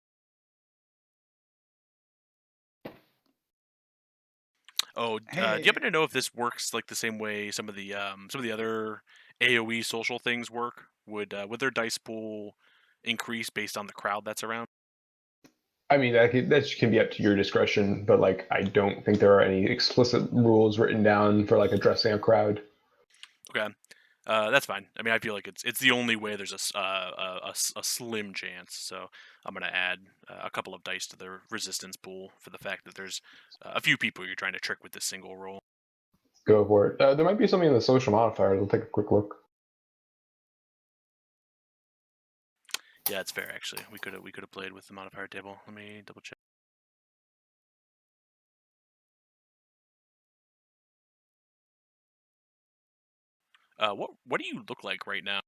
Oh, do you Hey. happen to know if this works like the same way some of the other AOE social things work? Would their dice pool increase based on the crowd that's around? I mean, that can be up to your discretion, but like, I don't think there are any explicit rules written down for like addressing a crowd. Okay, that's fine. I mean, I feel like it's the only way there's a slim chance. So I'm gonna add a couple of dice to the resistance pool for the fact that there's a few people you're trying to trick with this single roll. Go for it. There might be something in the social modifiers. We'll take a quick look. Yeah, it's fair actually. We could have played with the modifier table. Let me double check. What do you look like right now?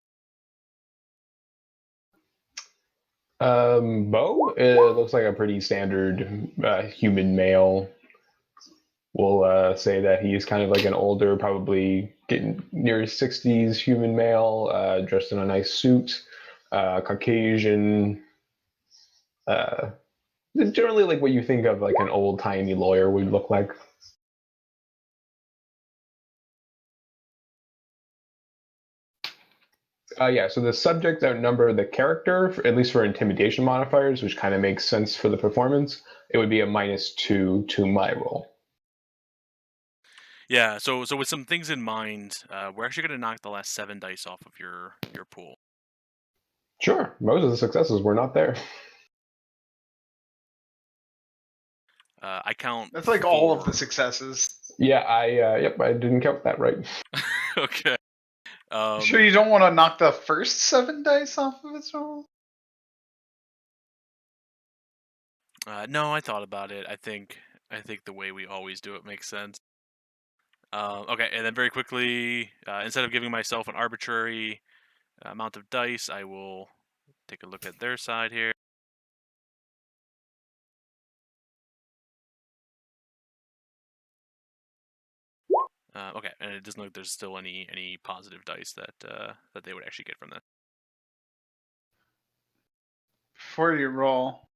Beau, it looks like a pretty standard human male. We'll say that he's kind of like an older, probably getting near his 60s human male, dressed in a nice suit, Caucasian, uh, generally like what you think of like an old timey lawyer would look like. Yeah, so the subjects outnumber the character, at least for intimidation modifiers, which kind of makes sense for the performance. It would be a -2 to my roll. Yeah, so with some things in mind, we're actually going to knock the last 7 dice off of your pool. Sure, most of the successes were not there. I count. That's like all of 4. the successes. Yeah, I didn't count that right. Okay. Sure, you don't want to knock the first 7 dice off of its roll? No, I thought about it. I think the way we always do it makes sense. Okay, and then very quickly, instead of giving myself an arbitrary amount of dice, I will take a look at their side here. Okay, and it doesn't look like there's still any positive dice that they would actually get from that. Before you roll,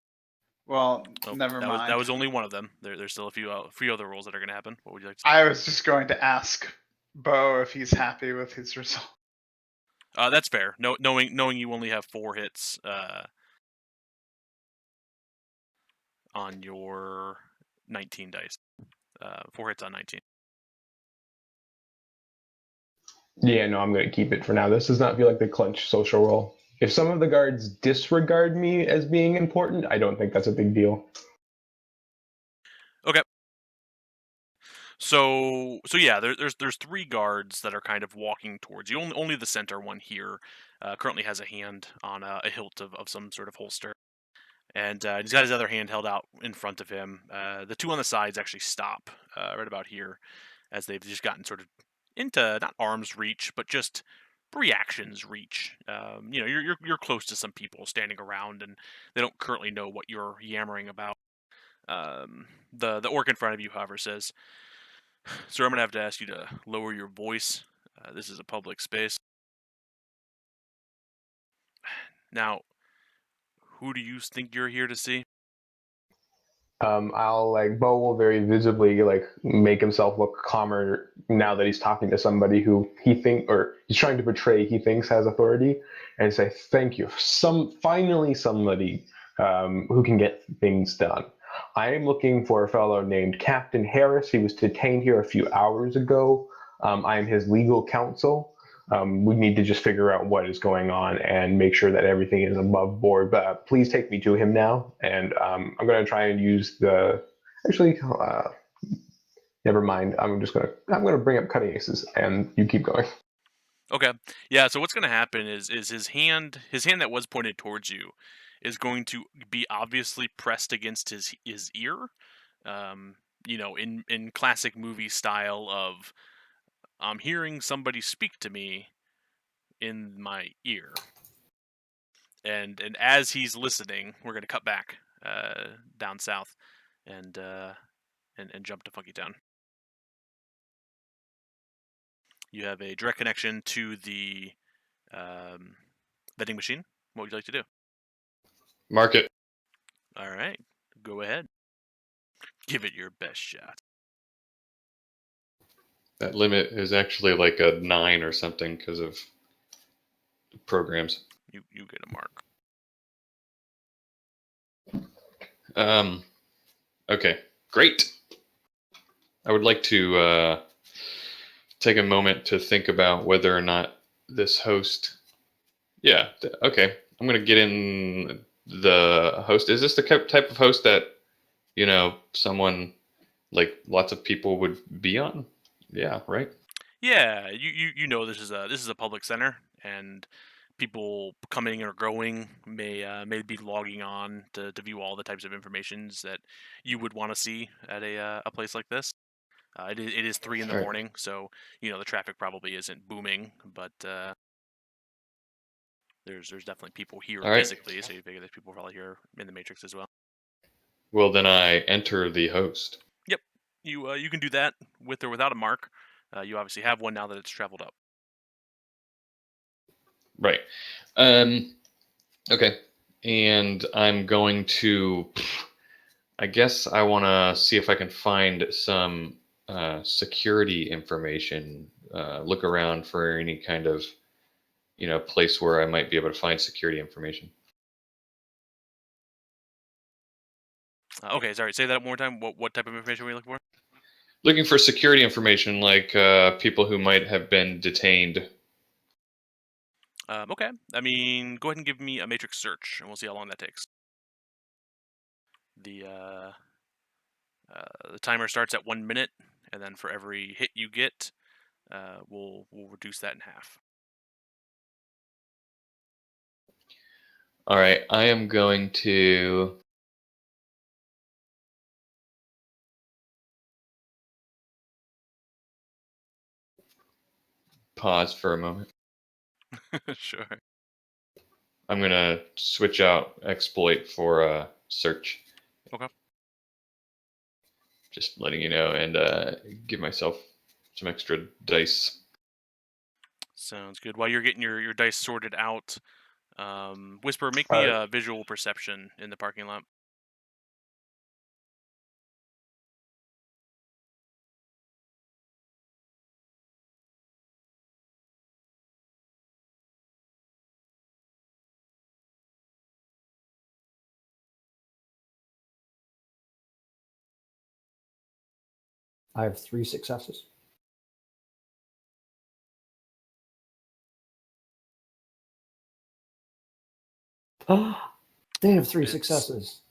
well, Oh, never mind. That was only one of them. There's still a few other rolls that are going to happen. What would you like to? I was just going to ask Beau if he's happy with his result. That's fair. Knowing you only have 4 hits on your 19 dice. 4 hits on 19. Yeah, no, I'm going to keep it for now. This does not feel like the clutch social roll. If some of the guards disregard me as being important, I don't think that's a big deal. Okay. So yeah, there's 3 guards that are kind of walking towards you. Only the center one here currently has a hand on a hilt of some sort of holster, and he's got his other hand held out in front of him. The 2 on the sides actually stop right about here, as they've just gotten sort of into not arm's reach, but just reactions reach. You're close to some people standing around, and they don't currently know what you're yammering about. The orc in front of you, however, says, "Sir, I'm gonna have to ask you to lower your voice. This is a public space. Now, who do you think you're here to see?" I'll Beau will very visibly make himself look calmer now that he's talking to somebody who he's trying to portray he thinks has authority, and say thank you. Finally somebody who can get things done. I am looking for a fellow named Captain Harris. He was detained here a few hours ago. I am his legal counsel. We need to just figure out what is going on and make sure that everything is above board. But please take me to him now, and I'm going to try and use the. Actually, never mind. I'm going to bring up cutting aces, and you keep going. Okay. Yeah. So what's gonna happen is his hand that was pointed towards you is going to be obviously pressed against his ear. In classic movie style of, I'm hearing somebody speak to me in my ear. And as he's listening, we're gonna cut back down south and jump to Funkytown. You have a direct connection to the vending machine. What would you like to do? Mark it. All right, go ahead. Give it your best shot. That limit is actually like a 9 or something because of programs. You get a mark. Okay, great. I would like to take a moment to think about whether or not this host. Yeah, okay. I'm going to get in the host. Is this the type of host that, someone like lots of people would be on? Yeah, right? Yeah, you know this is a public center, and people coming or going may be logging on to view all the types of informations that you would want to see at a place like this. It is 3 in the Right. morning, so the traffic probably isn't booming, but there's definitely people here All right. physically, so you figure there's people probably here in the Matrix as well. Well, then I enter the host. Yep, you can do that with or without a mark. You obviously have one now that it's traveled up. Right. Okay. And I'm going to, I guess I want to see if I can find some security information, look around for any kind of place where I might be able to find security information. Okay, sorry. Say that one more time. What type of information were you looking for? Looking for security information, like people who might have been detained. Okay. I mean, go ahead and give me a matrix search, and we'll see how long that takes. The timer starts at 1 minute, and then for every hit you get, we'll reduce that in half. All right, I am going to pause for a moment. Sure. I'm going to switch out exploit for search. Okay. Just letting you know, and give myself some extra dice. Sounds good. While you're getting your dice sorted out, Whisper, make me a visual perception in the parking lot. I have 3 successes. They have 3 successes.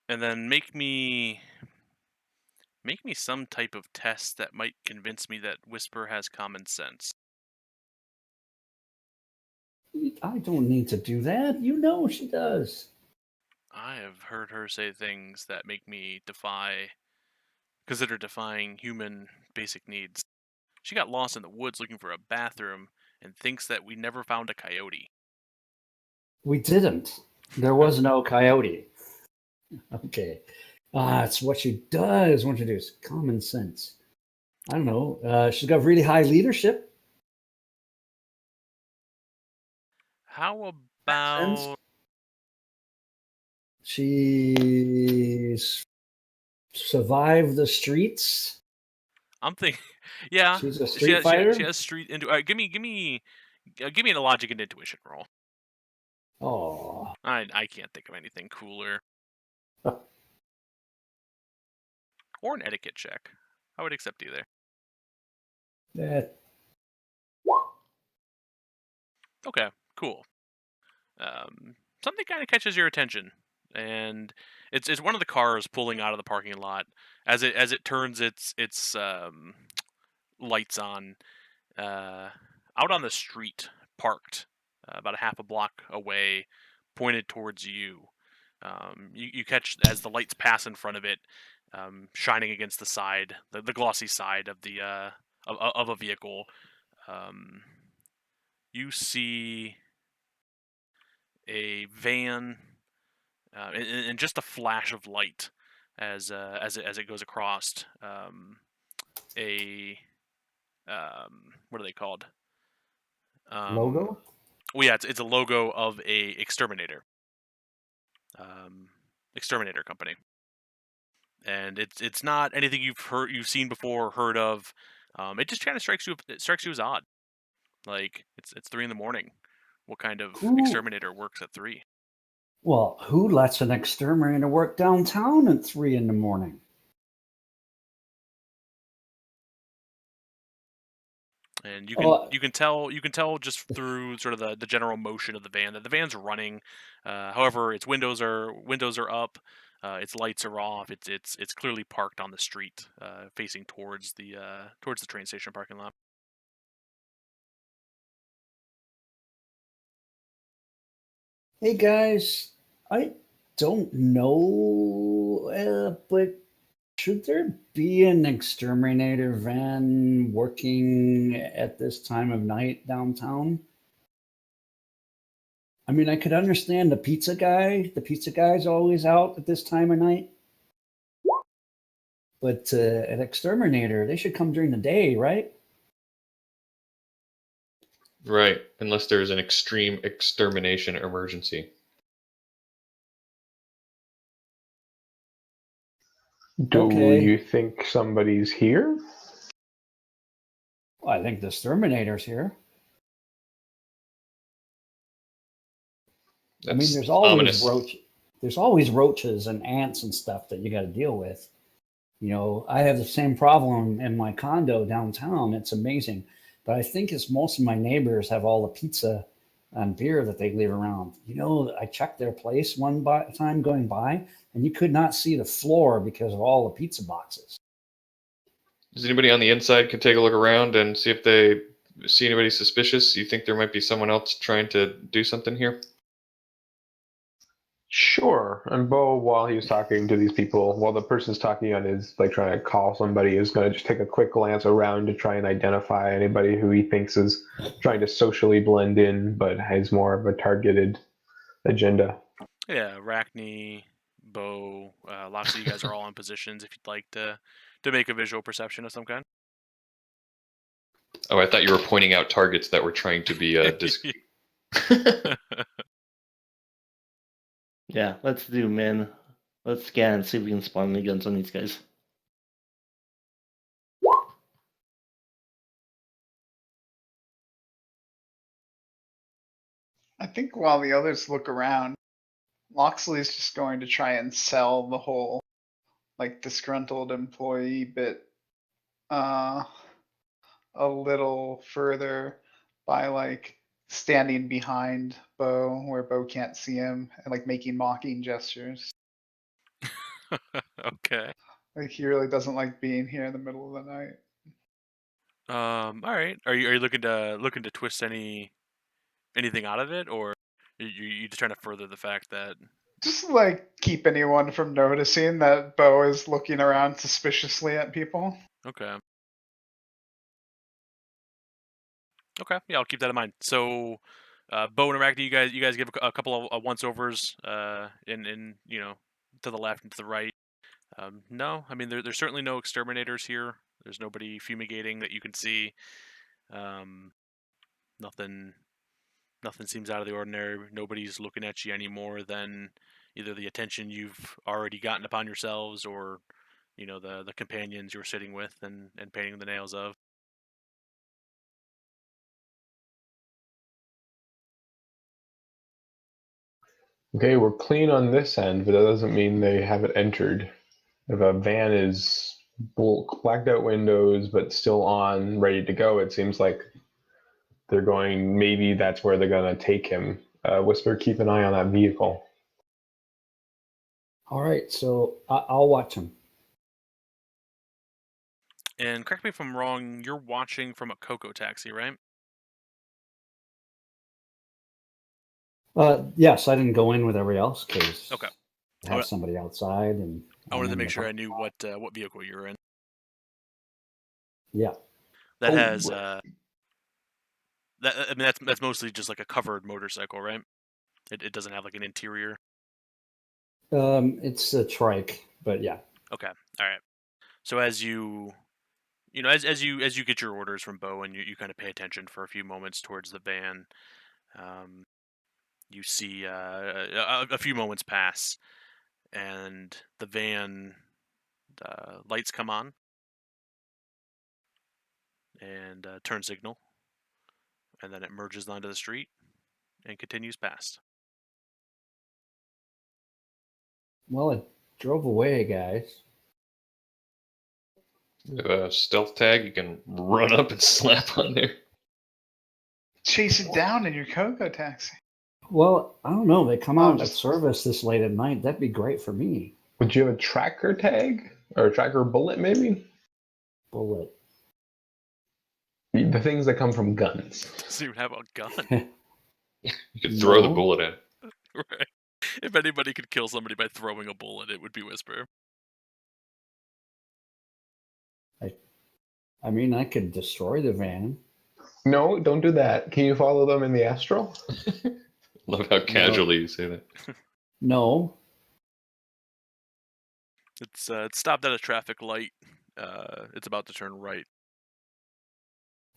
And then make me some type of test that might convince me that Whisper has common sense. I don't need to do that. You know she does. I have heard her say things that make me consider defying human basic needs. She got lost in the woods looking for a bathroom and thinks that we never found a coyote. We didn't. There was no coyote. Okay. It's what she does. What she does. Common sense. I don't know. She's got really high leadership. How about She's survived the streets. I'm thinking, yeah, She's a street fighter. She has street into. Give me a logic and intuition roll. Oh, I can't think of anything cooler. Or an etiquette check. I would accept either. that Okay, cool. Something kind of catches your attention, and it's one of the cars pulling out of the parking lot as it turns its lights on. Out on the street, parked about a half a block away, pointed towards you. You catch as the lights pass in front of it, shining against the side, the glossy side of the of a vehicle. You see a van, and just a flash of light as it goes across. A what are they called? logo. Well, yeah, it's a logo of a exterminator, exterminator company, and it's not anything you've seen before, or heard of. It just kind of strikes you as odd. Like it's 3 a.m. What kind of exterminator works at 3? Well, who lets an exterminator work downtown at 3 a.m? And you can tell just through sort of the general motion of the van that the van's running. However, its windows are up, its lights are off. It's clearly parked on the street, facing towards the train station parking lot. Hey guys, I don't know, but should there be an exterminator van working at this time of night downtown? I mean, I could understand the pizza guy. The pizza guy's always out at this time of night. But an exterminator, they should come during the day, right? Right, unless there's an extreme extermination emergency. Do Okay. you think somebody's here? Well, I think the exterminator's here. I mean, That's there's always ominous. there's always roaches and ants and stuff that you got to deal with. You know, I have the same problem in my condo downtown. It's amazing, but I think it's most of my neighbors have all the pizza and beer that they leave around. You know, I checked their place time going by, and you could not see the floor because of all the pizza boxes. Does anybody on the inside can take a look around and see if they see anybody suspicious? You think there might be someone else trying to do something here? Sure. And Beau, while he's talking to these people, while the person's talking on his like trying to call somebody, is going to just take a quick glance around to try and identify anybody who he thinks is trying to socially blend in, but has more of a targeted agenda. Yeah, Arachne, Beau, Locksley, you guys are all in positions if you'd like to make a visual perception of some kind. Oh, I thought you were pointing out targets that were trying to be Yeah, let's zoom in. Let's scan and see if we can spawn any guns on these guys. I think while the others look around, Locksley's just going to try and sell the whole like disgruntled employee bit uh a little further by like standing behind Beau where Beau can't see him and like making mocking gestures. Okay. Like he really doesn't like being here in the middle of the night. All right. Are you looking to twist anything out of it, or you just trying to further the fact that? Just like keep anyone from noticing that Beau is looking around suspiciously at people. Okay. Okay. Yeah, I'll keep that in mind. So, Beau and Arachne, you guys give a couple of once overs in to the left and to the right. No, I mean there's certainly no exterminators here. There's nobody fumigating that you can see. Um, nothing seems out of the ordinary. Nobody's looking at you any more than either the attention you've already gotten upon yourselves, or the companions you were sitting with and painting the nails of. Okay, we're clean on this end, but that doesn't mean they haven't entered. If a van is blacked out windows but still on, ready to go, it seems like they're going. Maybe that's where they're going to take him. Whisper, keep an eye on that vehicle. All right, so I'll watch them. And correct me if I'm wrong, you're watching from a Coco taxi, right? Yes, I didn't go in with everybody else because Okay. I have somebody outside, and I wanted to I'm in make the sure I knew what vehicle you were in. Yeah. That Oh, has I mean that's mostly just like a covered motorcycle, right? It doesn't have like an interior. It's a trike, but yeah. Okay. All right. So as as you get your orders from Beau and you kind of pay attention for a few moments towards the van, you see a few moments pass, and the van lights come on and turn signal, and then it merges onto the street and continues past. Well, it drove away, guys. stealth tag you can run up and slap on there. Chase it down in your Coco taxi. Well, I don't know. They come Oh, out at just- service this late at night. That'd be great for me. Would you have a tracker tag or a tracker bullet, maybe? Bullet. The things that come from guns. Doesn't even have a gun. You could throw the No. bullet in. Right. If anybody could kill somebody by throwing a bullet, it would be Whisper. I mean, I could destroy the van. No, don't do that. Can you follow them in the astral? Love how casually you say that. No. It's stopped at a traffic light. It's about to turn right.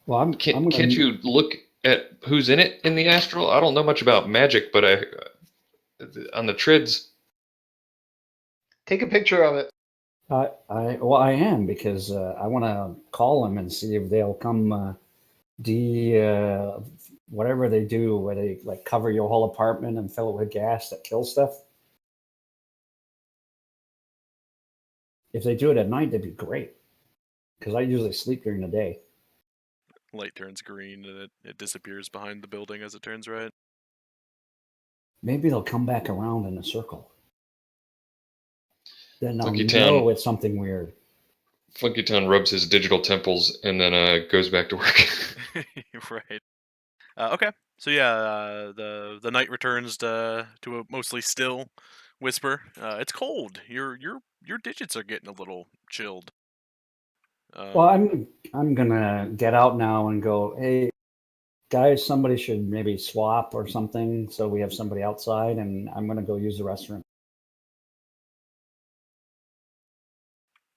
Well, I'm Can't gonna, you look at who's in it in the astral? I don't know much about magic, but on the trids. Take a picture of it. I am because I want to call them and see if they'll come whatever they do, where they like cover your whole apartment and fill it with gas that kills stuff. If they do it at night, that'd be great. Because I usually sleep during the day. Light turns green and it disappears behind the building as it turns red. Maybe they'll come back around in a circle. Then I'll Funkytown. know it's something weird. Funkytown rubs his digital temples and then goes back to work. Right. Okay. So yeah, the night returns to a mostly still whisper. It's cold. Your digits are getting a little chilled. Well, I'm gonna get out now and go, hey guys, somebody should maybe swap or something so we have somebody outside, and I'm gonna go use the restroom.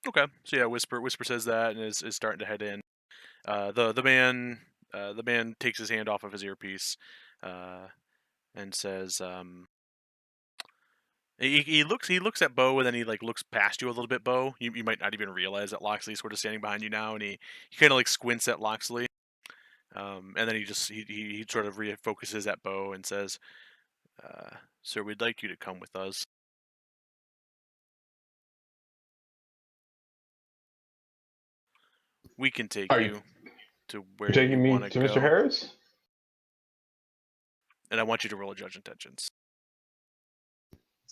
Okay. So yeah, Whisper says that and is starting to head in. The man takes his hand off of his earpiece, and says, he looks at Beau and then he like looks past you a little bit, Beau. You might not even realize that Locksley's sort of standing behind you now, and he kind of like squints at Locksley, and then he sort of refocuses at Beau and says, "Sir, we'd like you to come with us." We can take Are you to where You're taking you me want to Mr. go, Harris? and I want you to roll a judge intentions.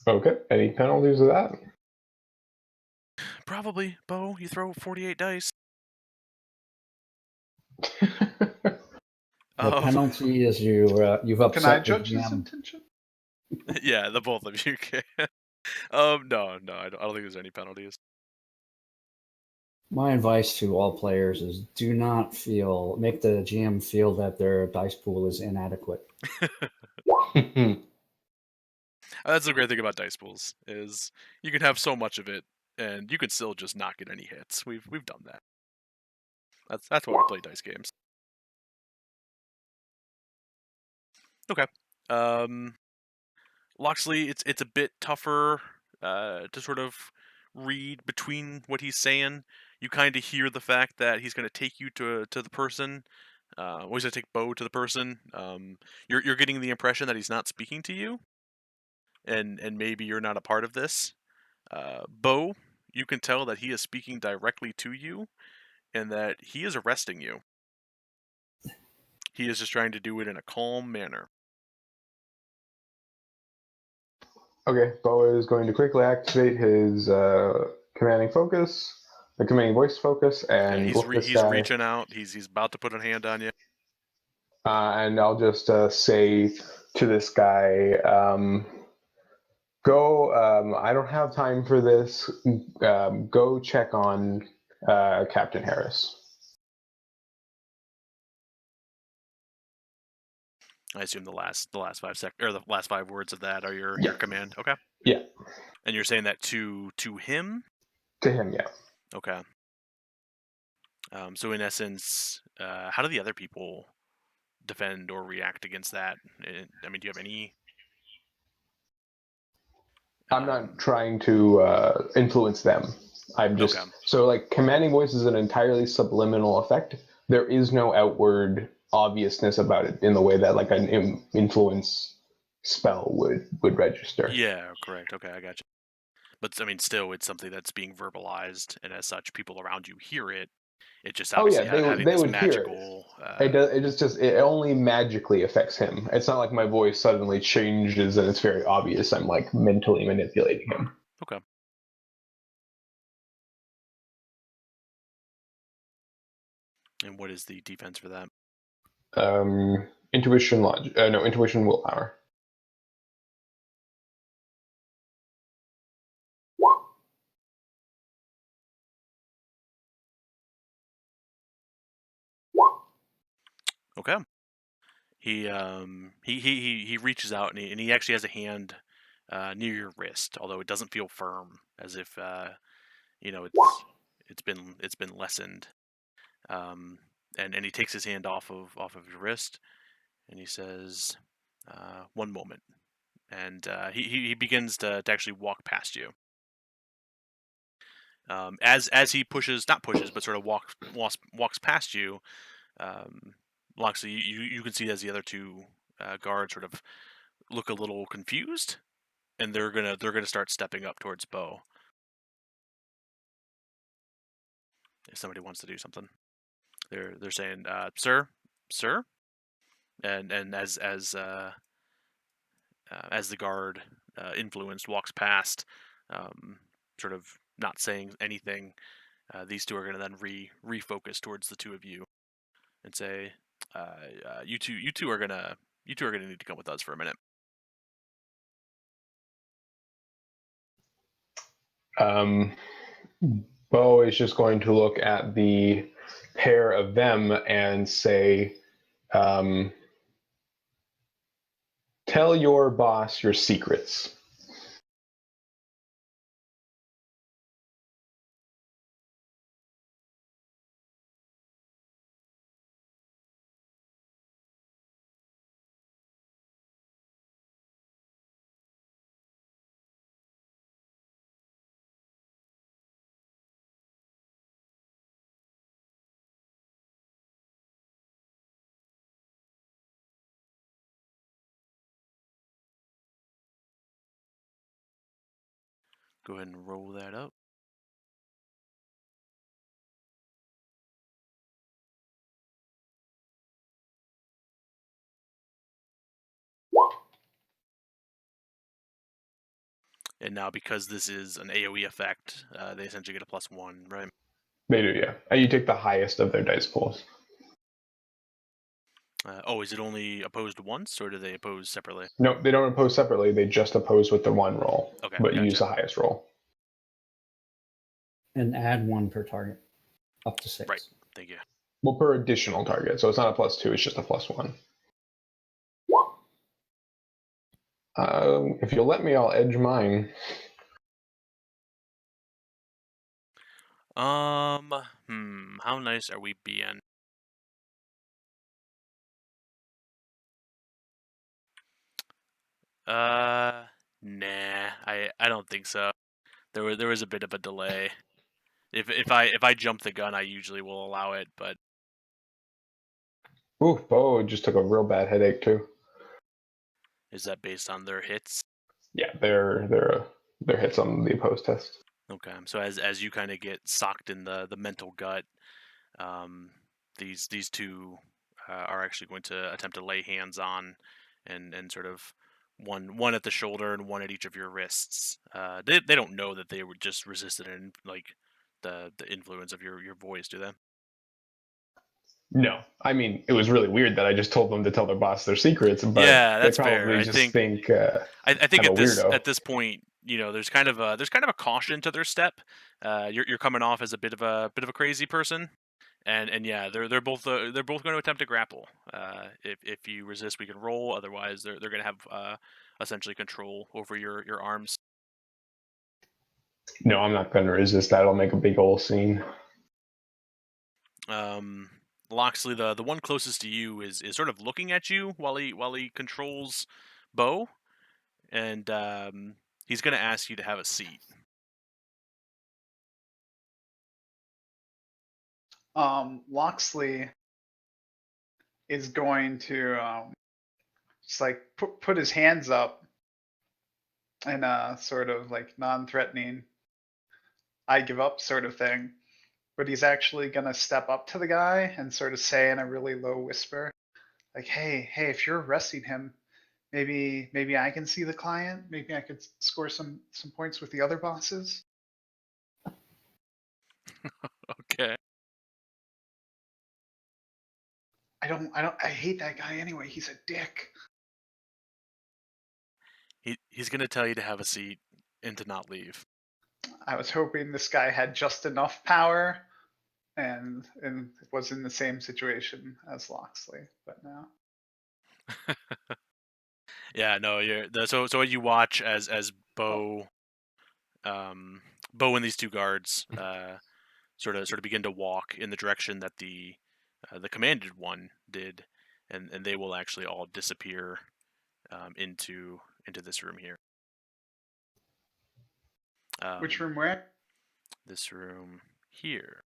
Okay. Any penalties of that? Probably, Beau. You throw 48 dice. The penalty is you've Can I upset the judge his GM. intention? Yeah, the both of you can. No, I don't think there's any penalties. My advice to all players is do not make the GM feel that their dice pool is inadequate. That's the great thing about dice pools is you can have so much of it, and you can still just not get any hits. We've done that. That's why we play dice games. Okay. Locksley, it's a bit tougher to sort of read between what he's saying. You kind of hear the fact that he's going to take you to the person. Well, he's going to take Beau to the person. You're getting the impression that he's not speaking to you, and maybe you're not a part of this. Beau, you can tell that he is speaking directly to you, and that he is arresting you. He is just trying to do it in a calm manner. Okay, Beau is going to quickly activate his commanding voice focus, and Yeah, look this he's guy. reaching out. He's about to put a hand on you. And I'll just say to this guy, go. I don't have time for this. Go check on Captain Harris. I assume the last 5 words of that are your command. Okay. Yeah. And you're saying that to him? To him, yeah. Okay. So in essence, how do the other people defend or react against that? I mean, do you have any? I'm not trying to influence them. I'm just so like commanding voice is an entirely subliminal effect. There is no outward obviousness about it in the way that like an influence spell would register. Yeah, correct. Okay, I got you. But I mean, still, it's something that's being verbalized, and as such, people around you hear it. It just obviously having they this would magical. Hear it. It only magically affects him. It's not like my voice suddenly changes and it's very obvious. I'm like mentally manipulating him. Okay. And what is the defense for that? Intuition willpower. Okay. He reaches out and he actually has a hand near your wrist, although it doesn't feel firm, as if it's been lessened. And he takes his hand off of your wrist, and he says, "One moment," and he begins to actually walk past you. As he not pushes, but sort of walks past you. Locksley, you can see as the other two guards sort of look a little confused, and they're gonna start stepping up towards Beau. If somebody wants to do something, they're saying, "Sir, sir," and as the guard influenced walks past, sort of not saying anything, these two are gonna then refocus towards the two of you and say, "You two are gonna need to come with us for a minute." Beau is just going to look at the pair of them and say, tell your boss your secrets. Go ahead and roll that up. And now, because this is an AoE effect, they essentially get a +1, right? They do, yeah. And you take the highest of their dice pools. Is it only opposed once, or do they oppose separately? No, they don't oppose separately. They just oppose with the one roll. Okay, but you gotcha. use the highest roll. And add 1 per target, up to 6. Right. Thank you. Well, per additional target. So it's not a +2, it's just a +1. If you'll let me, I'll edge mine. How nice are we being? Nah, I don't think so. There was a bit of a delay. If I jump the gun, I usually will allow it, but Ooh, Beau just took a real bad headache too. is that based on their hits? Yeah, they're hits on the opposed test. Okay, so as you kind of get socked in the mental gut, these two are actually going to attempt to lay hands on, and sort of one at the shoulder and one at each of your wrists. They don't know that they were just resisted in like the influence of your voice, do they? No, I mean it was really weird that I just told them to tell their boss their secrets, but Yeah, they that's fair. probably I just think I'm I think a weirdo. at this point, there's kind of a caution to their step. You're coming off as a bit of a crazy person, and yeah, they're both going to attempt to grapple. If you resist, we can roll. Otherwise, they're going to have essentially control over your arms. No, I'm not going to resist that. I'll make a big old scene. Locksley, the one closest to you is sort of looking at you while he controls Beau, and he's going to ask you to have a seat. Locksley is going to just like put his hands up in a sort of like non-threatening, I give up sort of thing. But he's actually gonna step up to the guy and sort of say in a really low whisper, like, "Hey, if you're arresting him, maybe I can see the client. Maybe I could score some points with the other bosses." Okay. I hate that guy anyway. He's a dick. He's going to tell you to have a seat and to not leave. I was hoping this guy had just enough power and was in the same situation as Locksley, but no. Yeah, no, so what you watch as Beau, Beau and these two guards sort of begin to walk in the direction that the commanded one did, and they will actually all disappear into this room here. Which room where? This room here.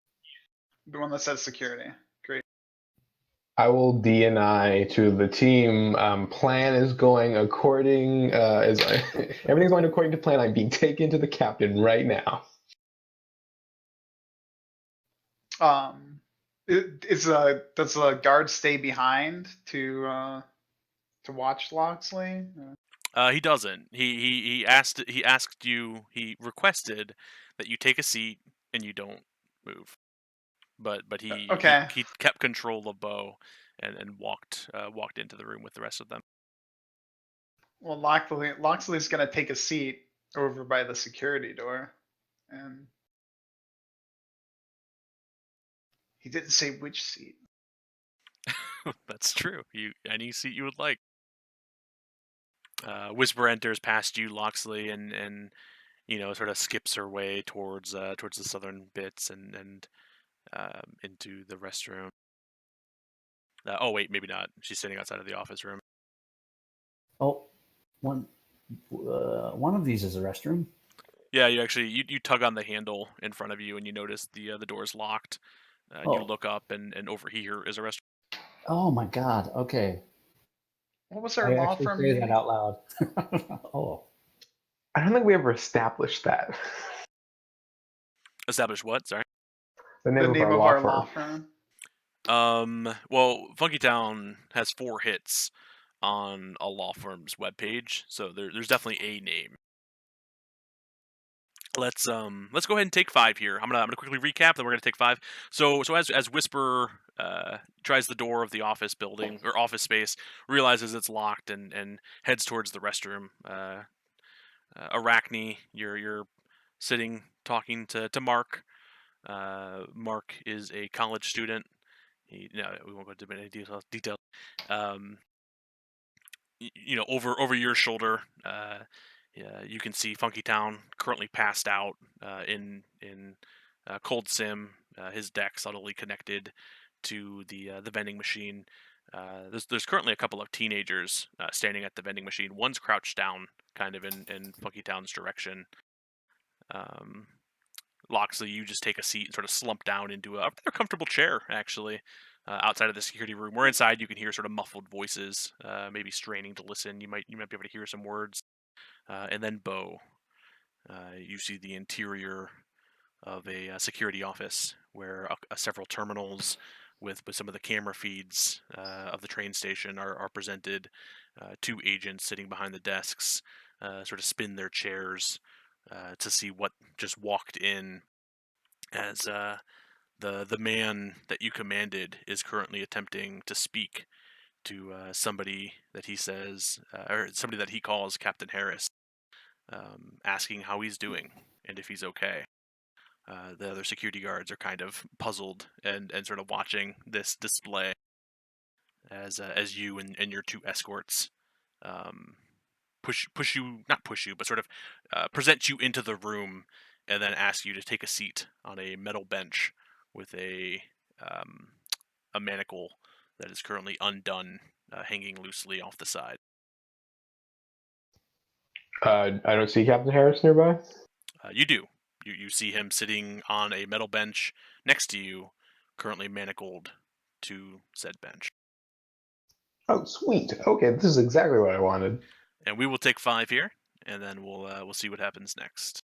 The one that says security. Great. I will DNI to the team. Plan is going according everything's going according to plan. I'm being taken to the captain right now. Does the guard stay behind to watch Locksley? He doesn't. He asked you. He requested that you take a seat and you don't move. But Okay. he kept control of Beau and walked into the room with the rest of them. Well, Locksley's gonna take a seat over by the security door, and he didn't say which seat. That's true. Any seat you would like. Whisper enters past you, Locksley, and sort of skips her way towards the southern bits and into the restroom. Oh wait, maybe not. She's sitting outside of the office room. Oh, one of these is a restroom. Yeah, you actually you tug on the handle in front of you and you notice the door's locked. You Oh. look up and over here is a restroom. Oh my God. Okay. What was our I law actually firm say name? that out loud. Oh. I don't think we ever established that. Establish what? Sorry. The The name name of of our our law law firm. firm. Well, Funkytown has 4 hits on a law firm's webpage, so there's definitely a name. Let's go ahead and take 5 here. I'm gonna quickly recap, then we're gonna take 5. So as Whisper tries the door of the office building or office space, realizes it's locked and heads towards the restroom. Arachne, you're sitting talking to Mark. Mark is a college student. We won't go into any detail. Over your shoulder, yeah, you can see Funkytown currently passed out in Cold Sim. His deck subtly connected to the vending machine. There's currently a couple of teenagers standing at the vending machine. One's crouched down, kind of in Funkytown's direction. Locksley, you just take a seat and sort of slump down into a rather comfortable chair, actually, outside of the security room. Where inside you can hear sort of muffled voices, maybe straining to listen. You might be able to hear some words. And then Beau, you see the interior of a security office where several terminals with some of the camera feeds of the train station are presented. 2 agents sitting behind the desks sort of spin their chairs to see what just walked in, as the man that you commanded is currently attempting to speak to somebody that he says or somebody that he calls Captain Harris, asking how he's doing and if he's okay. The other security guards are kind of puzzled and sort of watching this display as you and your 2 escorts not push you, but sort of present you into the room and then ask you to take a seat on a metal bench with a manacle that is currently undone, hanging loosely off the side. I don't see Captain Harris nearby. You do. You see him sitting on a metal bench next to you, currently manacled to said bench. Oh, sweet. Okay, this is exactly what I wanted. And we will take 5 here, and then we'll see what happens next.